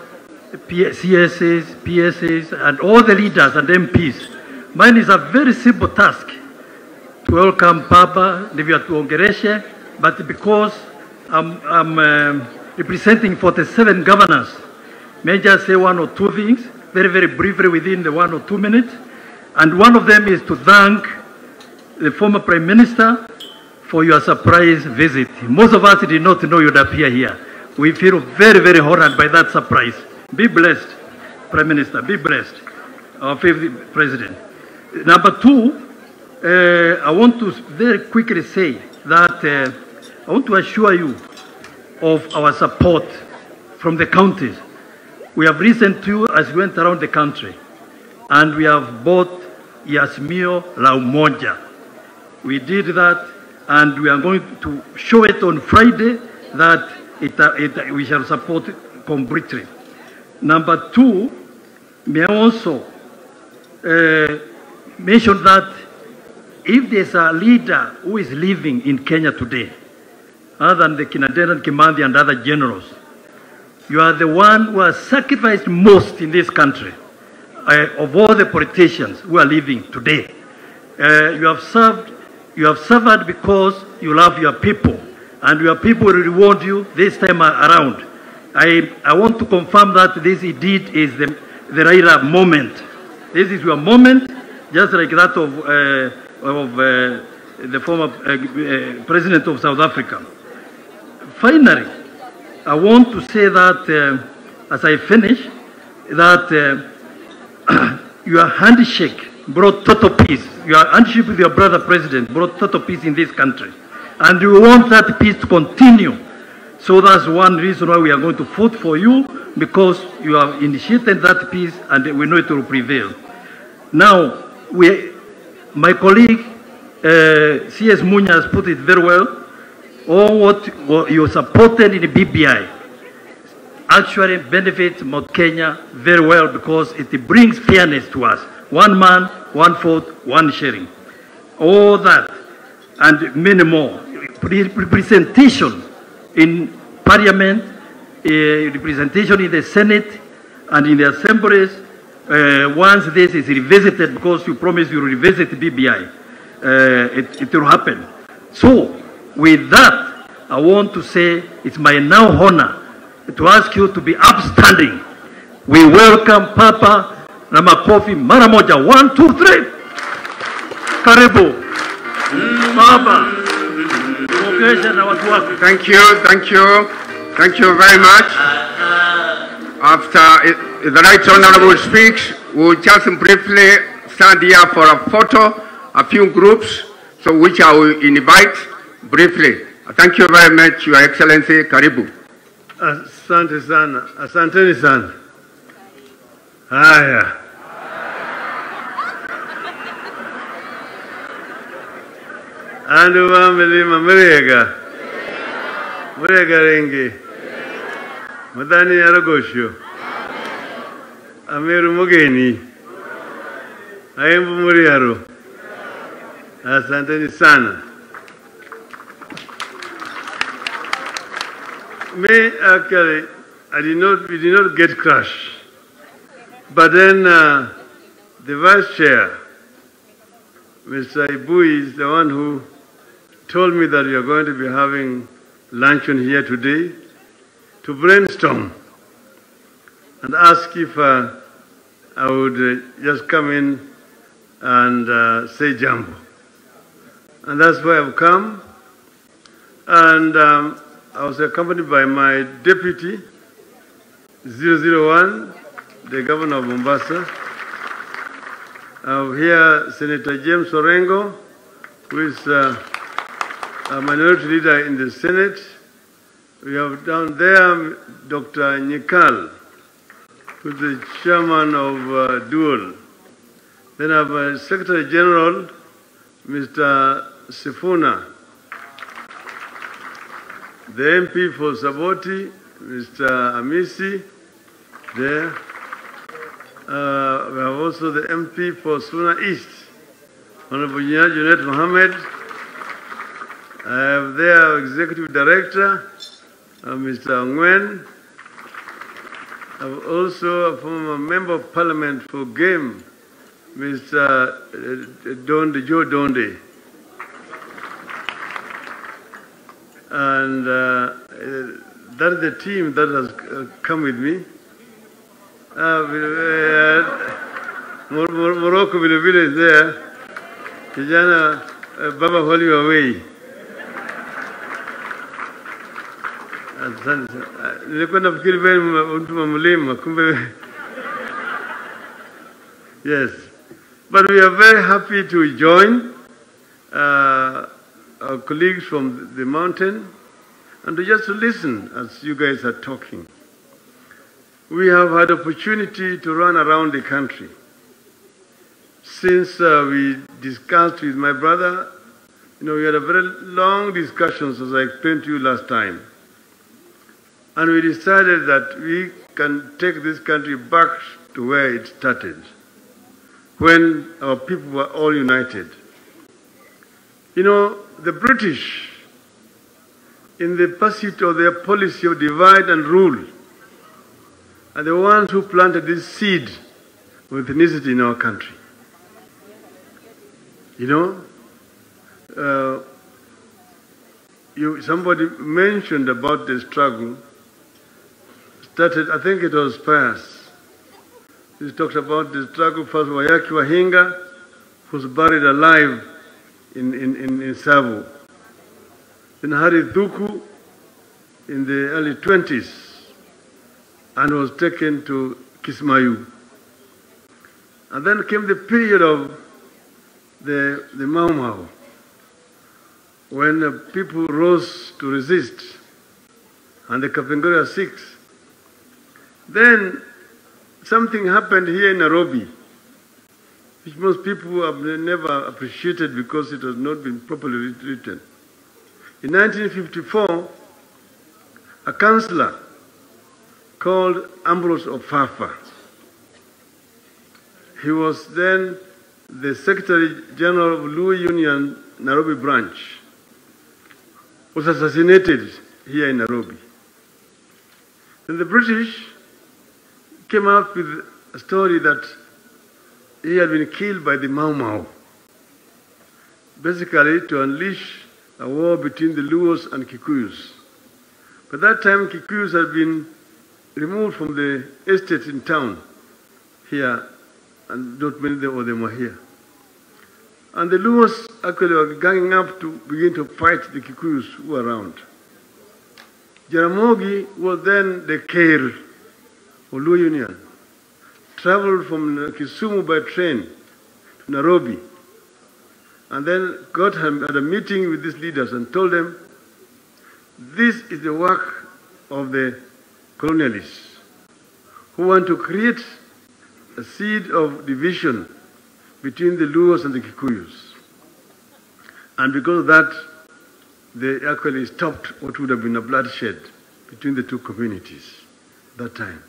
CSAs, PSAs, and all the leaders and MPs. Mine is a very simple task to welcome Baba Tuongereshe, but because I'm representing 47 governors, may I just say one or two things, very, very briefly within the 1 or 2 minutes. And one of them is to thank the former Prime Minister for your surprise visit. Most of us did not know you'd appear here. We feel very, very honored by that surprise. Be blessed, Prime Minister, be blessed, our favorite President. Number two, I want to very quickly say that I want to assure you of our support from the counties. We have listened to you as we went around the country, and we have bought Yasmio la Umoja. We did that, and we are going to show it on Friday that we shall support it completely. Number two, may I also mention that if there's a leader who is living in Kenya today, other than the Kinadera, Kimandi, and other generals, you are the one who has sacrificed most in this country of all the politicians who are living today. You have suffered because you love your people, and your people will reward you this time around. I want to confirm that this indeed is the Raila moment. This is your moment, just like that of the former President of South Africa. Finally, I want to say that as I finish, that your handshake brought total peace. Your handshake with your brother President brought total peace in this country. And we want that peace to continue. So that's one reason why we are going to vote for you, because you have initiated that peace and we know it will prevail. Now, my colleague, C.S. Munya, has put it very well. All what you supported in the BBI actually benefits Mount Kenya very well, because it brings fairness to us. One man, one vote, one sharing. All that and many more. Representation in Parliament, representation in the Senate and in the assemblies. Once this is revisited, because you promised you will revisit BBI, it will happen. So, with that, I want to say it's my now honor to ask you to be upstanding. We welcome Papa na makofi mara moja. 1, 2, 3. Karibu. Papa. Thank you very much. After the Right Honorable speaks, we'll just briefly stand here for a photo, a few groups, so which I will invite briefly. Thank you very much, Your Excellency. Karibu. Asante sana. Asanteni sana. Haya. Andu wa milima murega. Murega rengi. Mudani yaragosho. Amiru mugeni. Ayembu muriaro. Asanteni sana. Me, actually, we did not get crushed. But then the Vice Chair, Mr. Ibu, is the one who told me that we are going to be having luncheon here today to brainstorm and ask if I would just come in and say jambo. And that's why I've come. And I was accompanied by my deputy, 001, the governor of Mombasa. I have here Senator James Orengo, who is a minority leader in the Senate. We have down there Dr. Nyikal, who is the chairman of Dual. Then I have Secretary General, Mr. Sifuna. the MP for Saboti, Mr. Amisi, there. We have also the MP for Suna East, Honorable Junet Mohammed. I have their Executive Director, Mr. Ngwen. I have also a former Member of Parliament for Game, Mr. Joe Donde. And that is the team that has come with me. Morocco Bilibili is there. Kijana Baba Holi away. Yes, but we are very happy to join our colleagues from the mountain and to just listen as you guys are talking. We have had opportunity to run around the country. Since we discussed with my brother, we had a very long discussions, as I explained to you last time. And we decided that we can take this country back to where it started, when our people were all united. The British, in the pursuit of their policy of divide and rule, are the ones who planted this seed of ethnicity in our country. Somebody mentioned about the struggle. Started, I think it was Pius. He talked about the struggle first. Wayaki Wahinga was buried alive in Savo. Then Hari Dhuku in the early 20s and was taken to Kismayu. And then came the period of the Mau Mau, when people rose to resist, and the Kapenguria 6. Then something happened here in Nairobi, which most people have never appreciated because it has not been properly written. In 1954, a councillor called Ambrose Ofafa, he was then the Secretary General of Luo Union Nairobi branch, was assassinated here in Nairobi. Then the British came up with a story that he had been killed by the Mau Mau, basically to unleash a war between the Luos and Kikuyus. By that time, Kikuyus had been removed from the estate in town here, and not many of them were here. And the Luos actually were ganging up to begin to fight the Kikuyus who were around. Jaramogi was then the Kair of Luo Union, traveled from Kisumu by train to Nairobi, and then had a meeting with these leaders and told them, this is the work of the colonialists who want to create a seed of division between the Luos and the Kikuyus. And because of that, they actually stopped what would have been a bloodshed between the two communities at that time.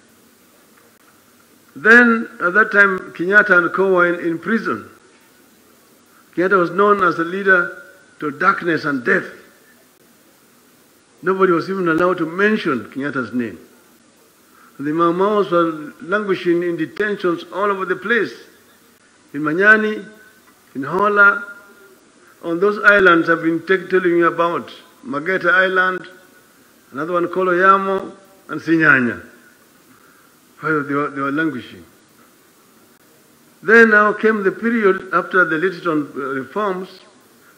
Then, at that time, Kenyatta and co were in prison. Kenyatta was known as a leader to darkness and death. Nobody was even allowed to mention Kenyatta's name. The Mau Maus were languishing in detentions all over the place. In Manyani, in Hola, on those islands I've been telling you about. Mageta Island, another one called Oyamo, and Sinyanya. Where they were languishing. Then now came the period after the Littleton reforms,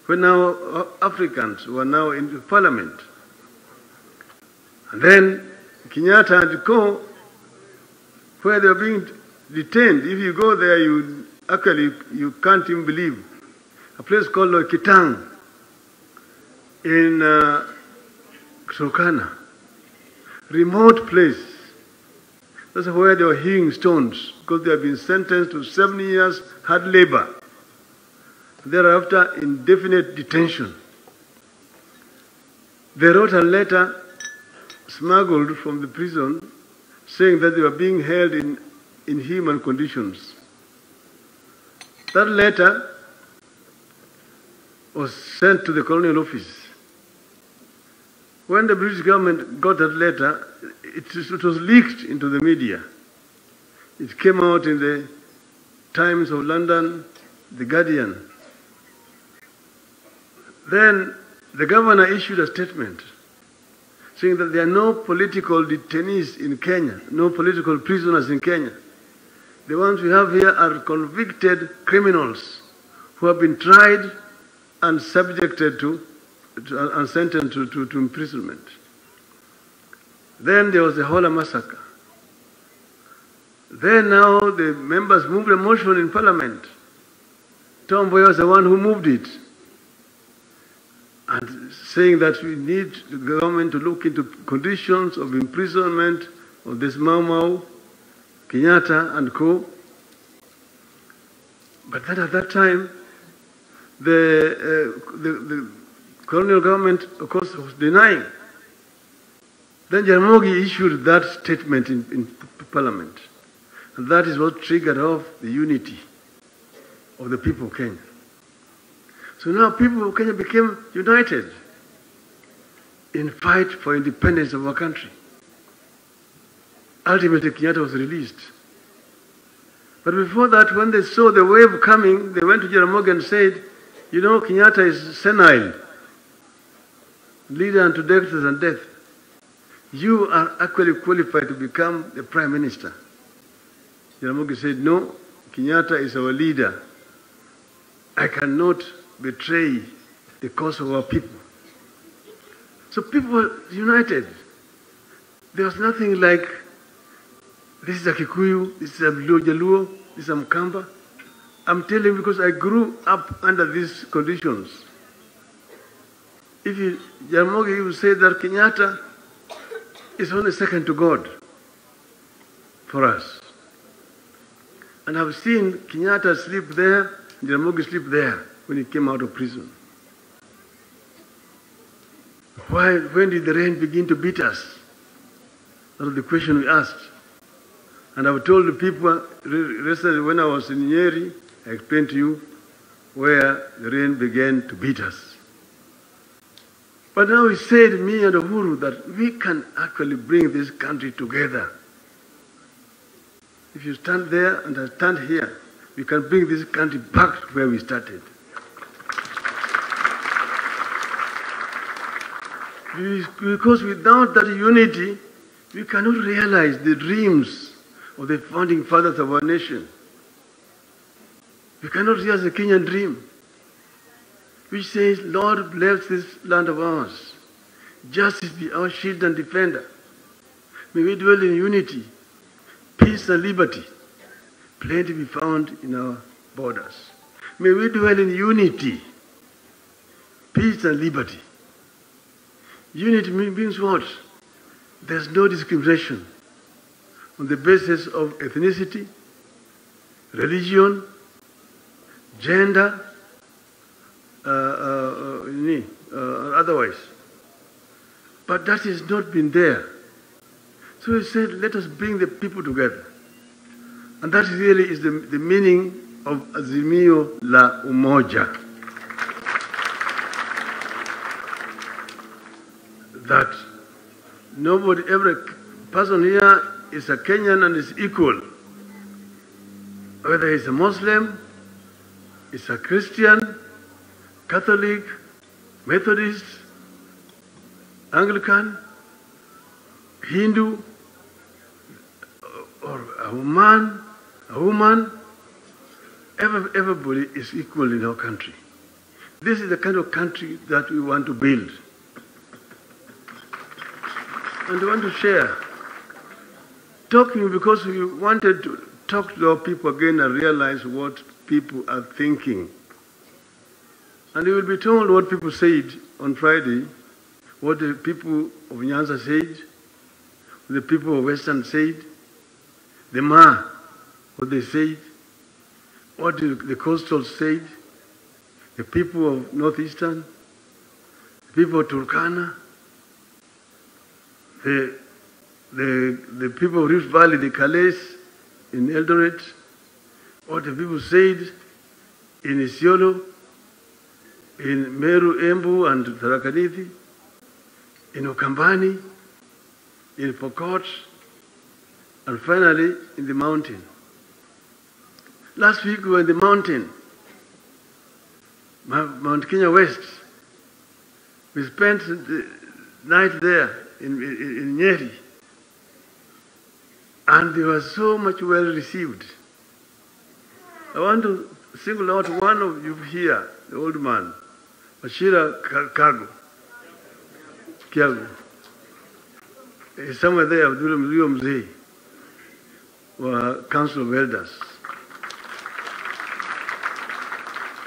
when now Africans were now in parliament. And then Kenyatta and Co, where they were being detained. If you go there, you can't even believe. A place called Kitang in Sokana, remote place. That's where they were hewing stones, because they have been sentenced to 7 years hard labor. Thereafter, indefinite detention. They wrote a letter smuggled from the prison saying that they were being held in inhuman conditions. That letter was sent to the colonial office. When the British government got that letter, it was leaked into the media. It came out in the Times of London, The Guardian. Then the governor issued a statement saying that there are no political detainees in Kenya, no political prisoners in Kenya. The ones we have here are convicted criminals who have been tried and subjected to and sentenced to imprisonment. Then there was the Hola massacre. Then now the members moved a motion in Parliament. Tom Mboya was the one who moved it, and saying that we need the government to look into conditions of imprisonment of this Mau, Kenyatta and co. But then at that time, the colonial government, of course, was denying. Then Jaramogi issued that statement in Parliament. And that is what triggered off the unity of the people of Kenya. So now people of Kenya became united in fight for independence of our country. Ultimately, Kenyatta was released. But before that, when they saw the wave coming, they went to Jaramogi and said, you know, Kenyatta is senile, leader unto death and death. You are actually qualified to become the prime minister. Jaramogi said, no, Kenyatta is our leader. I cannot betray the cause of our people. So people were united. There was nothing like, this is a Kikuyu, this is a Jaluo, this is a Mkamba. I'm telling you because I grew up under these conditions. If Jaramogi would say that Kenyatta is only second to God for us. And I've seen Kenyatta sleep there, Jaramogi sleep there when he came out of prison. When did the rain begin to beat us? That was the question we asked. And I've told the people recently when I was in Nyeri, I explained to you where the rain began to beat us. But now he said, me and Uhuru, that we can actually bring this country together. If you stand there and I stand here, we can bring this country back to where we started. Because without that unity, we cannot realize the dreams of the founding fathers of our nation. We cannot realize the Kenyan dream, which says, Lord, bless this land of ours. Justice be our shield and defender. May we dwell in unity, peace and liberty. Plenty be found in our borders. May we dwell in unity, peace and liberty. Unity means what? There's no discrimination on the basis of ethnicity, religion, gender, otherwise. But that has not been there. So he said, let us bring the people together. And that really is the meaning of Azimio la Umoja. That nobody, every person here is a Kenyan and is equal. Whether he's a Muslim, is a Christian, Catholic, Methodist, Anglican, Hindu, or a man, a woman, everybody is equal in our country. This is the kind of country that we want to build. And we want to share. Talking because we wanted to talk to our people again and realize what people are thinking. And you will be told what people said on Friday, what the people of Nyanza said, what the people of Western said, the Ma, what they said, what the coastal said, the people of Northeastern, the people of Turkana, the people of Rift Valley, the Calais in Eldoret, what the people said in Isiolo, in Meru, Embu, and Tharaka-Nithi, in Ukambani, in Pokot, and finally in the mountain. Last week we were in the mountain, Mount Kenya West. We spent the night there in Nyeri, and they were so much well received. I want to single out one of you here, the old man, Mashira Kiagu. He's somewhere there, Abdullah Mzee, Council of Elders.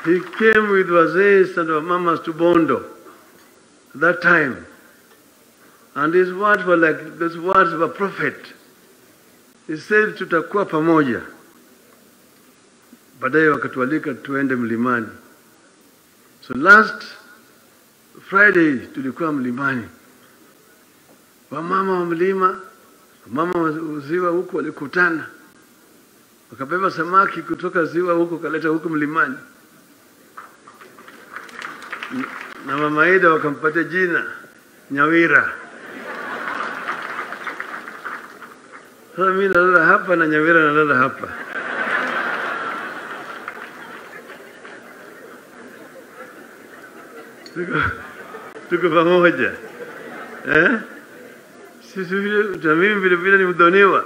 He came with Wazees and Mamas to Bondo at that time. And his words were like those words of a prophet. He said, tutakuwa pamoja. Baadaye wakatualika tuende mlimani. So last Friday tulikuwa mlimani. Wamama wa mlima, wamama wa ziwa huko walikutana. Wakabeba samaki kutoka ziwa huko kaleta huko mlimani. Na Mama Ida wakampatia jina Nyawira. Sasa mimi nalala hapa na Nyawira nalala hapa. Tuko pamoja. Sisi mimi vile vile ni mdhoniwa.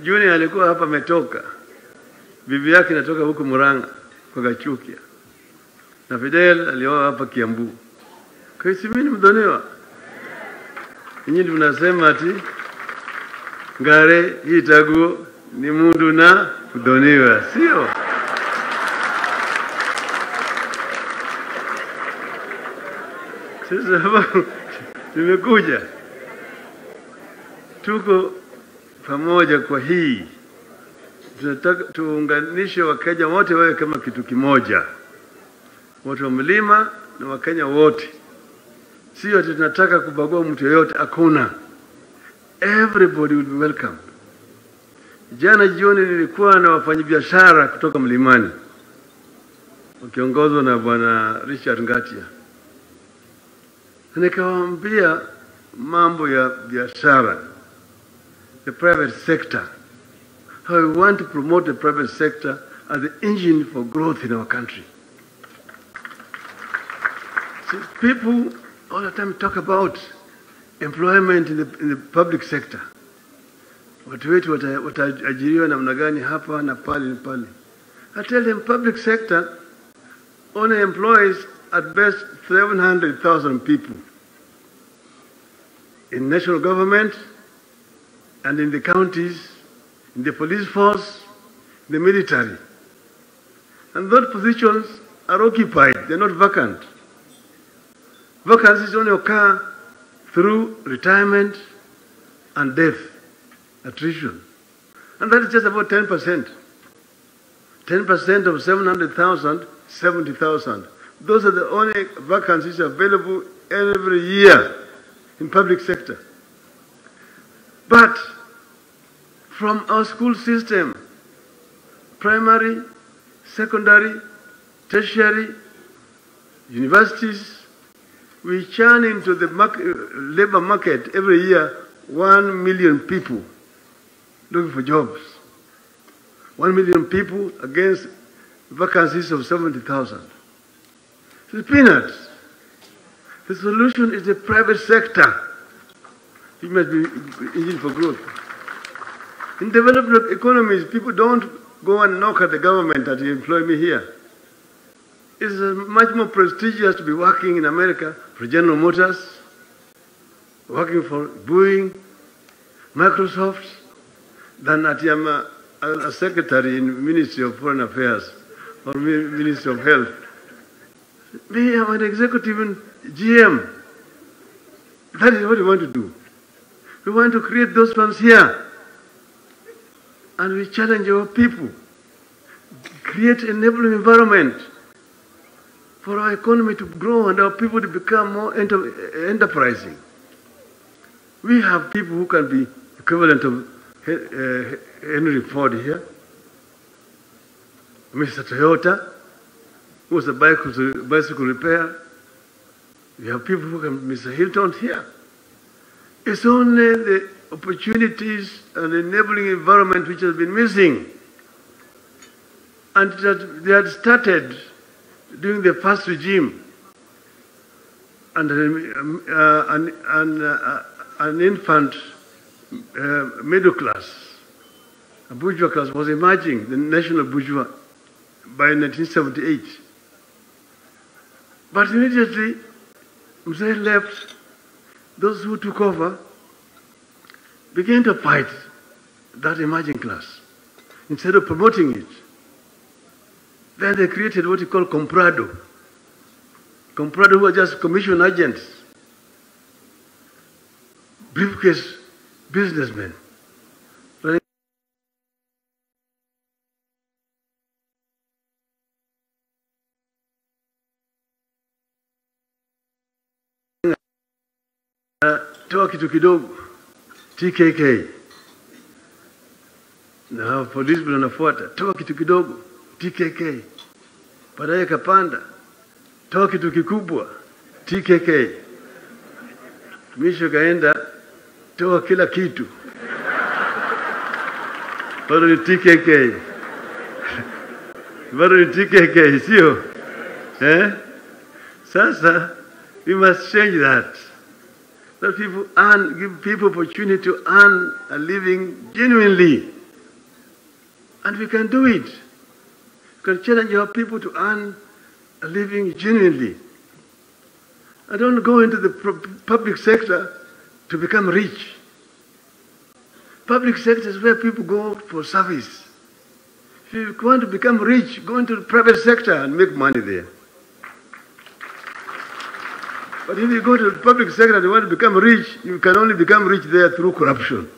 Juni alikuwa hapa ametoka. Bibi yake inatoka huko Murang'a kwa Gachukia. Na Fidel alioa hapa Kiambu. Kwa hiyo mimi ni mdhoniwa. Nyinyi mnasema ati ngare hii taguo ni mundu na kudhoniwa, sio? Sasa tumekuja tuko pamoja kwa hii. Tunataka tuunganishe Wakenya wote wawe kama kitu kimoja. Watu wa mlima na Wakenya wote. Sio ati tunataka kubagua mtu yeyote, hakuna. Everybody will be welcome. Jana jioni nilikuwa na wafanyabiashara kutoka mlimani wakiongozwa na Bwana Richard Ngatia. Nikawaambia mambo ya biashara, the private sector, how we want to promote the private sector as the engine for growth in our country. So people all the time talk about employment in the public sector. Watu wetu wataajiriwa namna gani hapa na pale na pale. I tell them public sector only employs at best 700,000 people in national government and in the counties, in the police force, in the military. And those positions are occupied, they're not vacant. Vacancies only occur through retirement and death, attrition. And that is just about 10%. 10% of 700,000, 70,000. Those are the only vacancies available every year in public sector. But from our school system, primary, secondary, tertiary, universities, we churn into the labor market every year 1 million people looking for jobs. 1 million people against vacancies of 70,000. It's peanuts. The solution is the private sector. It must be engine for growth. In developed economies, people don't go and knock at the government that you employ me here. It's much more prestigious to be working in America for General Motors, working for Boeing, Microsoft, than at a secretary in Ministry of Foreign Affairs or Ministry of Health. Me, I'm an executive in GM. That is what we want to do. We want to create those funds here. And we challenge our people. Create an enabling environment for our economy to grow and our people to become more enterprising. We have people who can be equivalent of Henry Ford here, Mr. Toyota, who was a bicycle repair. We have people who can, Mr. Hilton here. It's only the opportunities and enabling environment which has been missing. And that they had started during the first regime, and an infant middle class, a bourgeois class was emerging, the national bourgeois, by 1978. But immediately, Mzee left, those who took over began to fight that emerging class instead of promoting it. Then they created what you call comprado. Comprado who are just commission agents, briefcase businessmen. Toa kitu kidogo, TKK. Na polisi wanafuata, toa kitu kidogo, TKK. Baadaye kapanda, toa kitu kikubwa, TKK. Mwisho kaenda, toa kila kitu, bado ni TKK. Bado ni TKK, sio? Sasa, we must change that. Let people earn, give people opportunity to earn a living genuinely. And we can do it. We can challenge our people to earn a living genuinely. I don't go into the public sector to become rich. Public sector is where people go for service. If you want to become rich, go into the private sector and make money there. But if you go to the public sector and you want to become rich, you can only become rich there through corruption.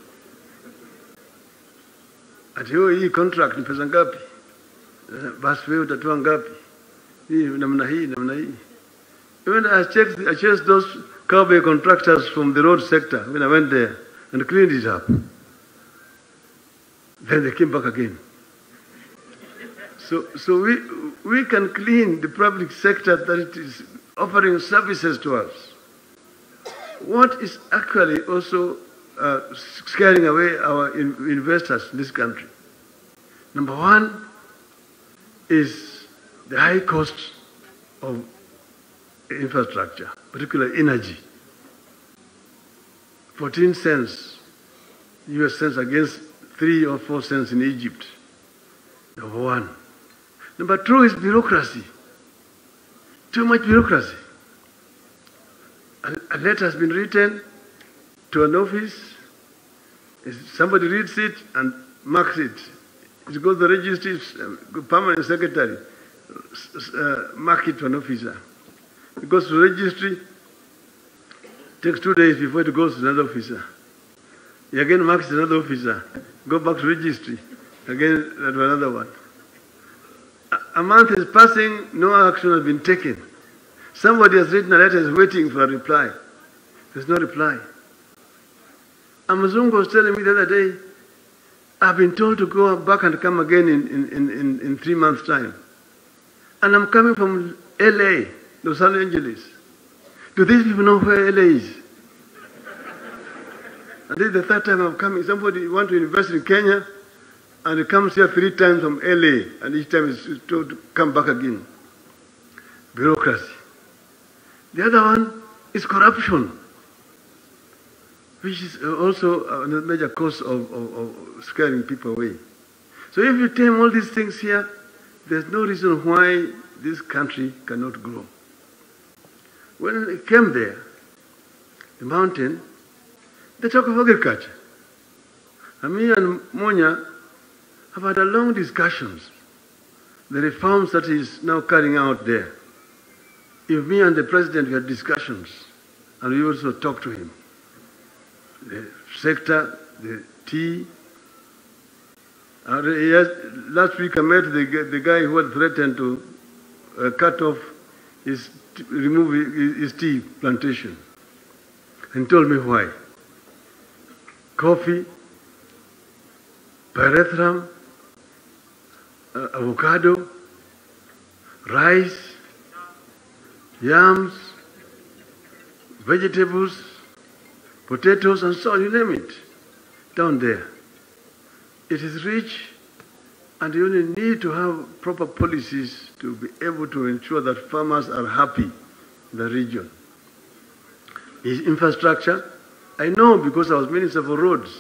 Ati hii contract ni pesa ngapi? Basi wewe utatoa ngapi? Hii namna hii, namna hii. Even I chased those cowboy contractors from the road sector when I went there and cleaned it up. Then they came back again. So we can clean the public sector that it is offering services to us. What is actually also scaring away our investors in this country? Number one is the high cost of infrastructure, particularly energy. 14 cents, US cents against 3 or 4 cents in Egypt. Number one. Number two is bureaucracy. Too much bureaucracy. A letter has been written to an office. Somebody reads it and marks it. It goes to the registry, permanent secretary, mark it to an officer. It goes to the registry, takes 2 days before it goes to another officer. He again marks another officer, go back to registry, again to another one. A month is passing, no action has been taken. Somebody has written a letter, is waiting for a reply. There's no reply. A Mzungu was telling me the other day, I've been told to go back and come again in 3 months' time. And I'm coming from LA, Los Angeles. Do these people know where LA is? And this is the third time I'm coming. Somebody wants to invest in Kenya, and he comes here 3 times from LA, and each time is told to come back again. Bureaucracy. The other one is corruption, which is also a major cause of scaring people away. So if you tame all these things here, there's no reason why this country cannot grow. When I came there, the mountain, they talk of agriculture. And me and Monya have had a long discussions, the reforms that he's now carrying out there. If me and the president had discussions, and we also talked to him, the sector, the tea. Last week I met the guy who had threatened to cut off remove his tea plantation, and told me why. coffee, pyrethrum, avocado, rice, yams, vegetables, potatoes, and so on, you name it, down there. It is rich, and you only need to have proper policies to be able to ensure that farmers are happy in the region. His infrastructure, I know because I was Minister for Roads.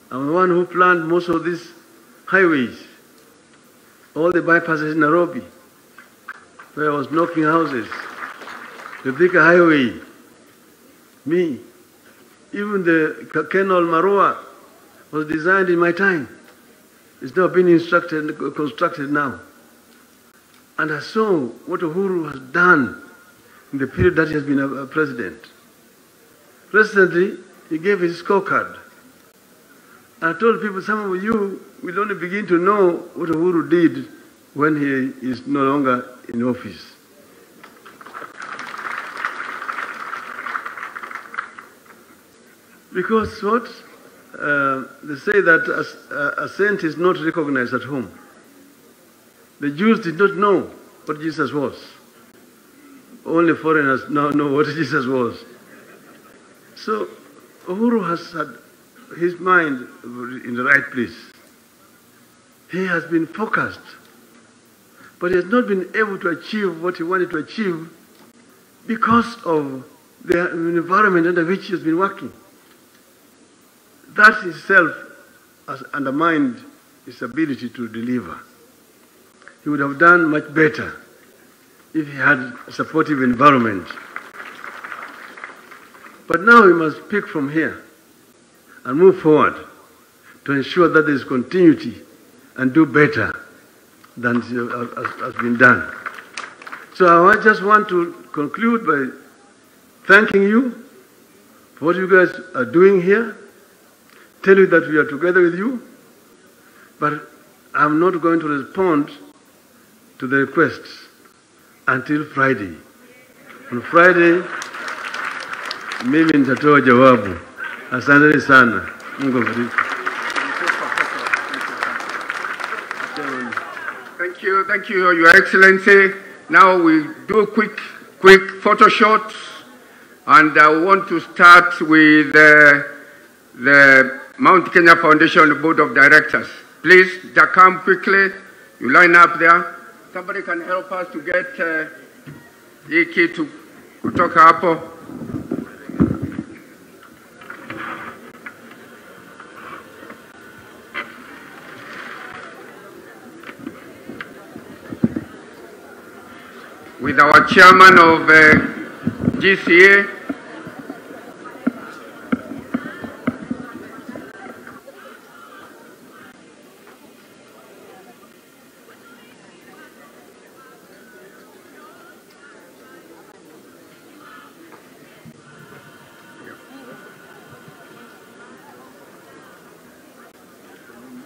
I'm the one who planned most of these highways, all the bypasses in Nairobi, where I was knocking houses, the bigger highway, me. Even the Canal Marua was designed in my time. It's not been constructed now. And I saw what Uhuru has done in the period that he has been a president. Recently, he gave his scorecard. I told people, some of you will only begin to know what Uhuru did when he is no longer in office. Because what? They say that a saint is not recognized at home. The Jews did not know what Jesus was. Only foreigners now know what Jesus was. So Uhuru has had his mind in the right place. He has been focused, but he has not been able to achieve what he wanted to achieve because of the environment under which he has been working. That itself has undermined his ability to deliver. He would have done much better if he had a supportive environment. But now we must pick from here and move forward to ensure that there is continuity and do better than has been done. So I just want to conclude by thanking you for what you guys are doing here, tell you that we are together with you, but I'm not going to respond to the requests until Friday. On Friday, mimi nitatoa jawabu. Asante sana. Mungu awabariki. Thank you, Your Excellency. Now we do quick photo shots, and I want to start with the Mount Kenya Foundation Board of Directors. Please, come quickly. You line up there. Somebody can help us to get hii kitu kutoka hapo. With our chairman of GCA,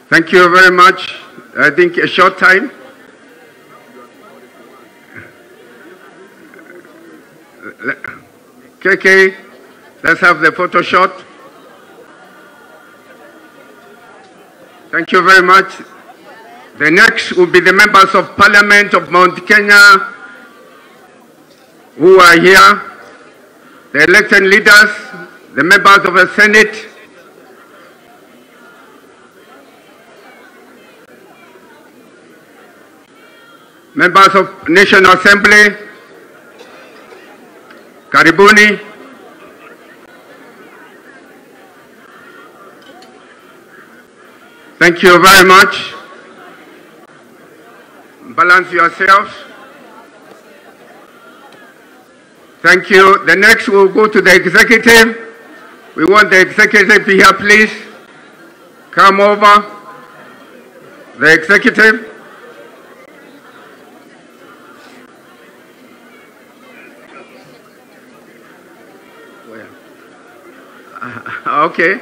thank you very much. I think a short time. KK, let's have the photo shot. Thank you very much. The next will be the members of Parliament of Mount Kenya who are here, the elected leaders, the members of the Senate, members of National Assembly, karibuni. Thank you very much. Balance yourselves. Thank you. The next will go to the executive. We want the executive here, please. Come over. The executive. Okay.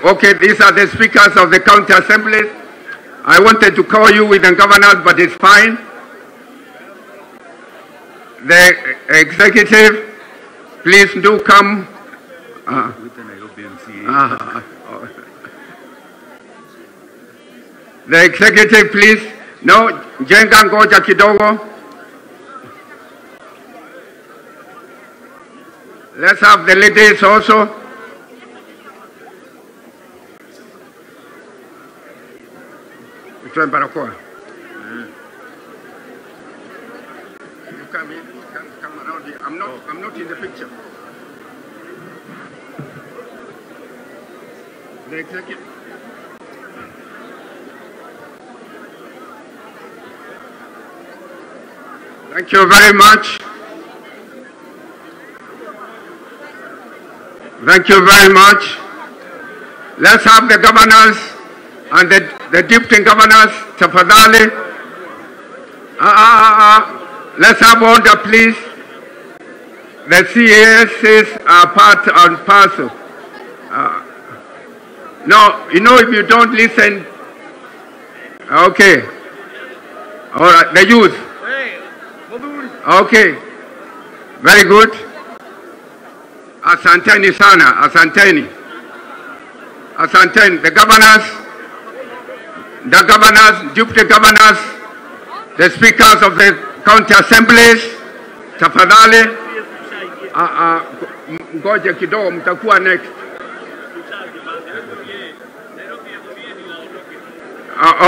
Okay, these are the speakers of the county assembly. I wanted to call you with the governors, but it's fine. The executive, please do come The executive, please. No, jenga ngoja kidogo. Let's have the ladies also. Barakoa. You come in, come around here. I'm not in the picture. The executive. Thank you very much. Thank you very much. Let's have the governors and the deputy governors, tafadhali. Let's have order, please. The CASs are part and parcel. No, you know, if you don't listen, okay. All right, the youth. Okay, very good. Asanteni sana, asanteni. Asanteni, the governors, deputy governors, the speakers of the county assemblies, tafadhali. Ngoja kidogo, mtakuwa next.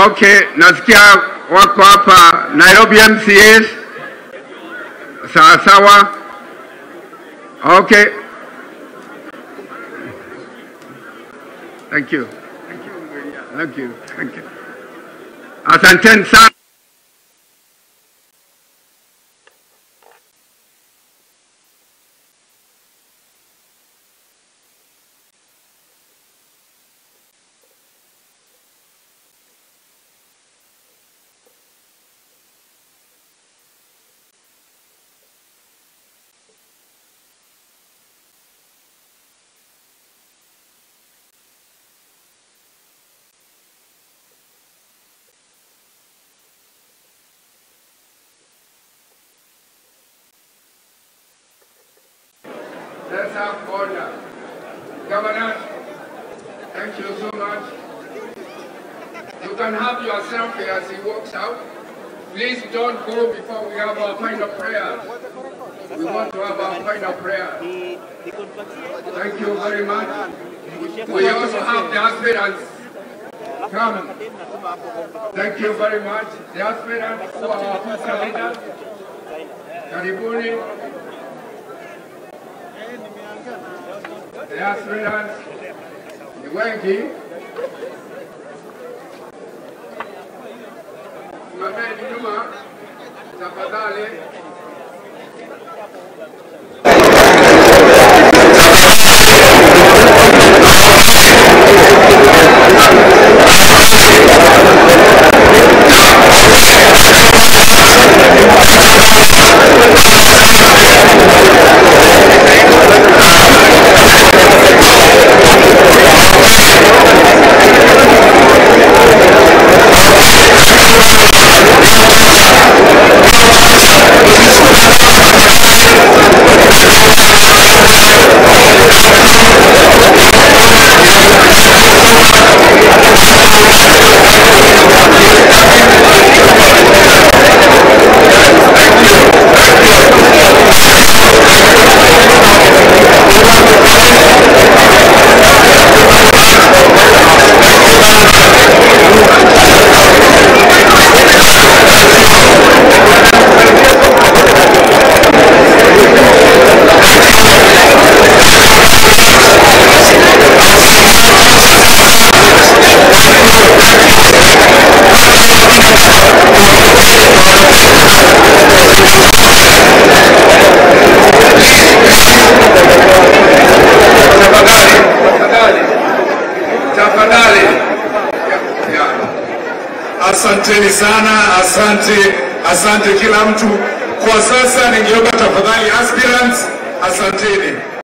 Okay, nasikia wako hapa Nairobi MCAs. Sawa. Okay. Thank you. Thank you. Asanteni sana. Let's have order. Governor, thank you so much. You can have your selfie as he walks out. Please don't go before we have our final prayer. We want to have our final prayer. Thank you very much. We also have the aspirants. Come. Thank you very much. The aspirants who are our future leaders. Karibuni. The aspirants, the wengi, simameni nyuma, tafadhali. Asanteni sana, asante kila mtu. Kwa sasa ningeomba tafadhali aspirants, asanteni.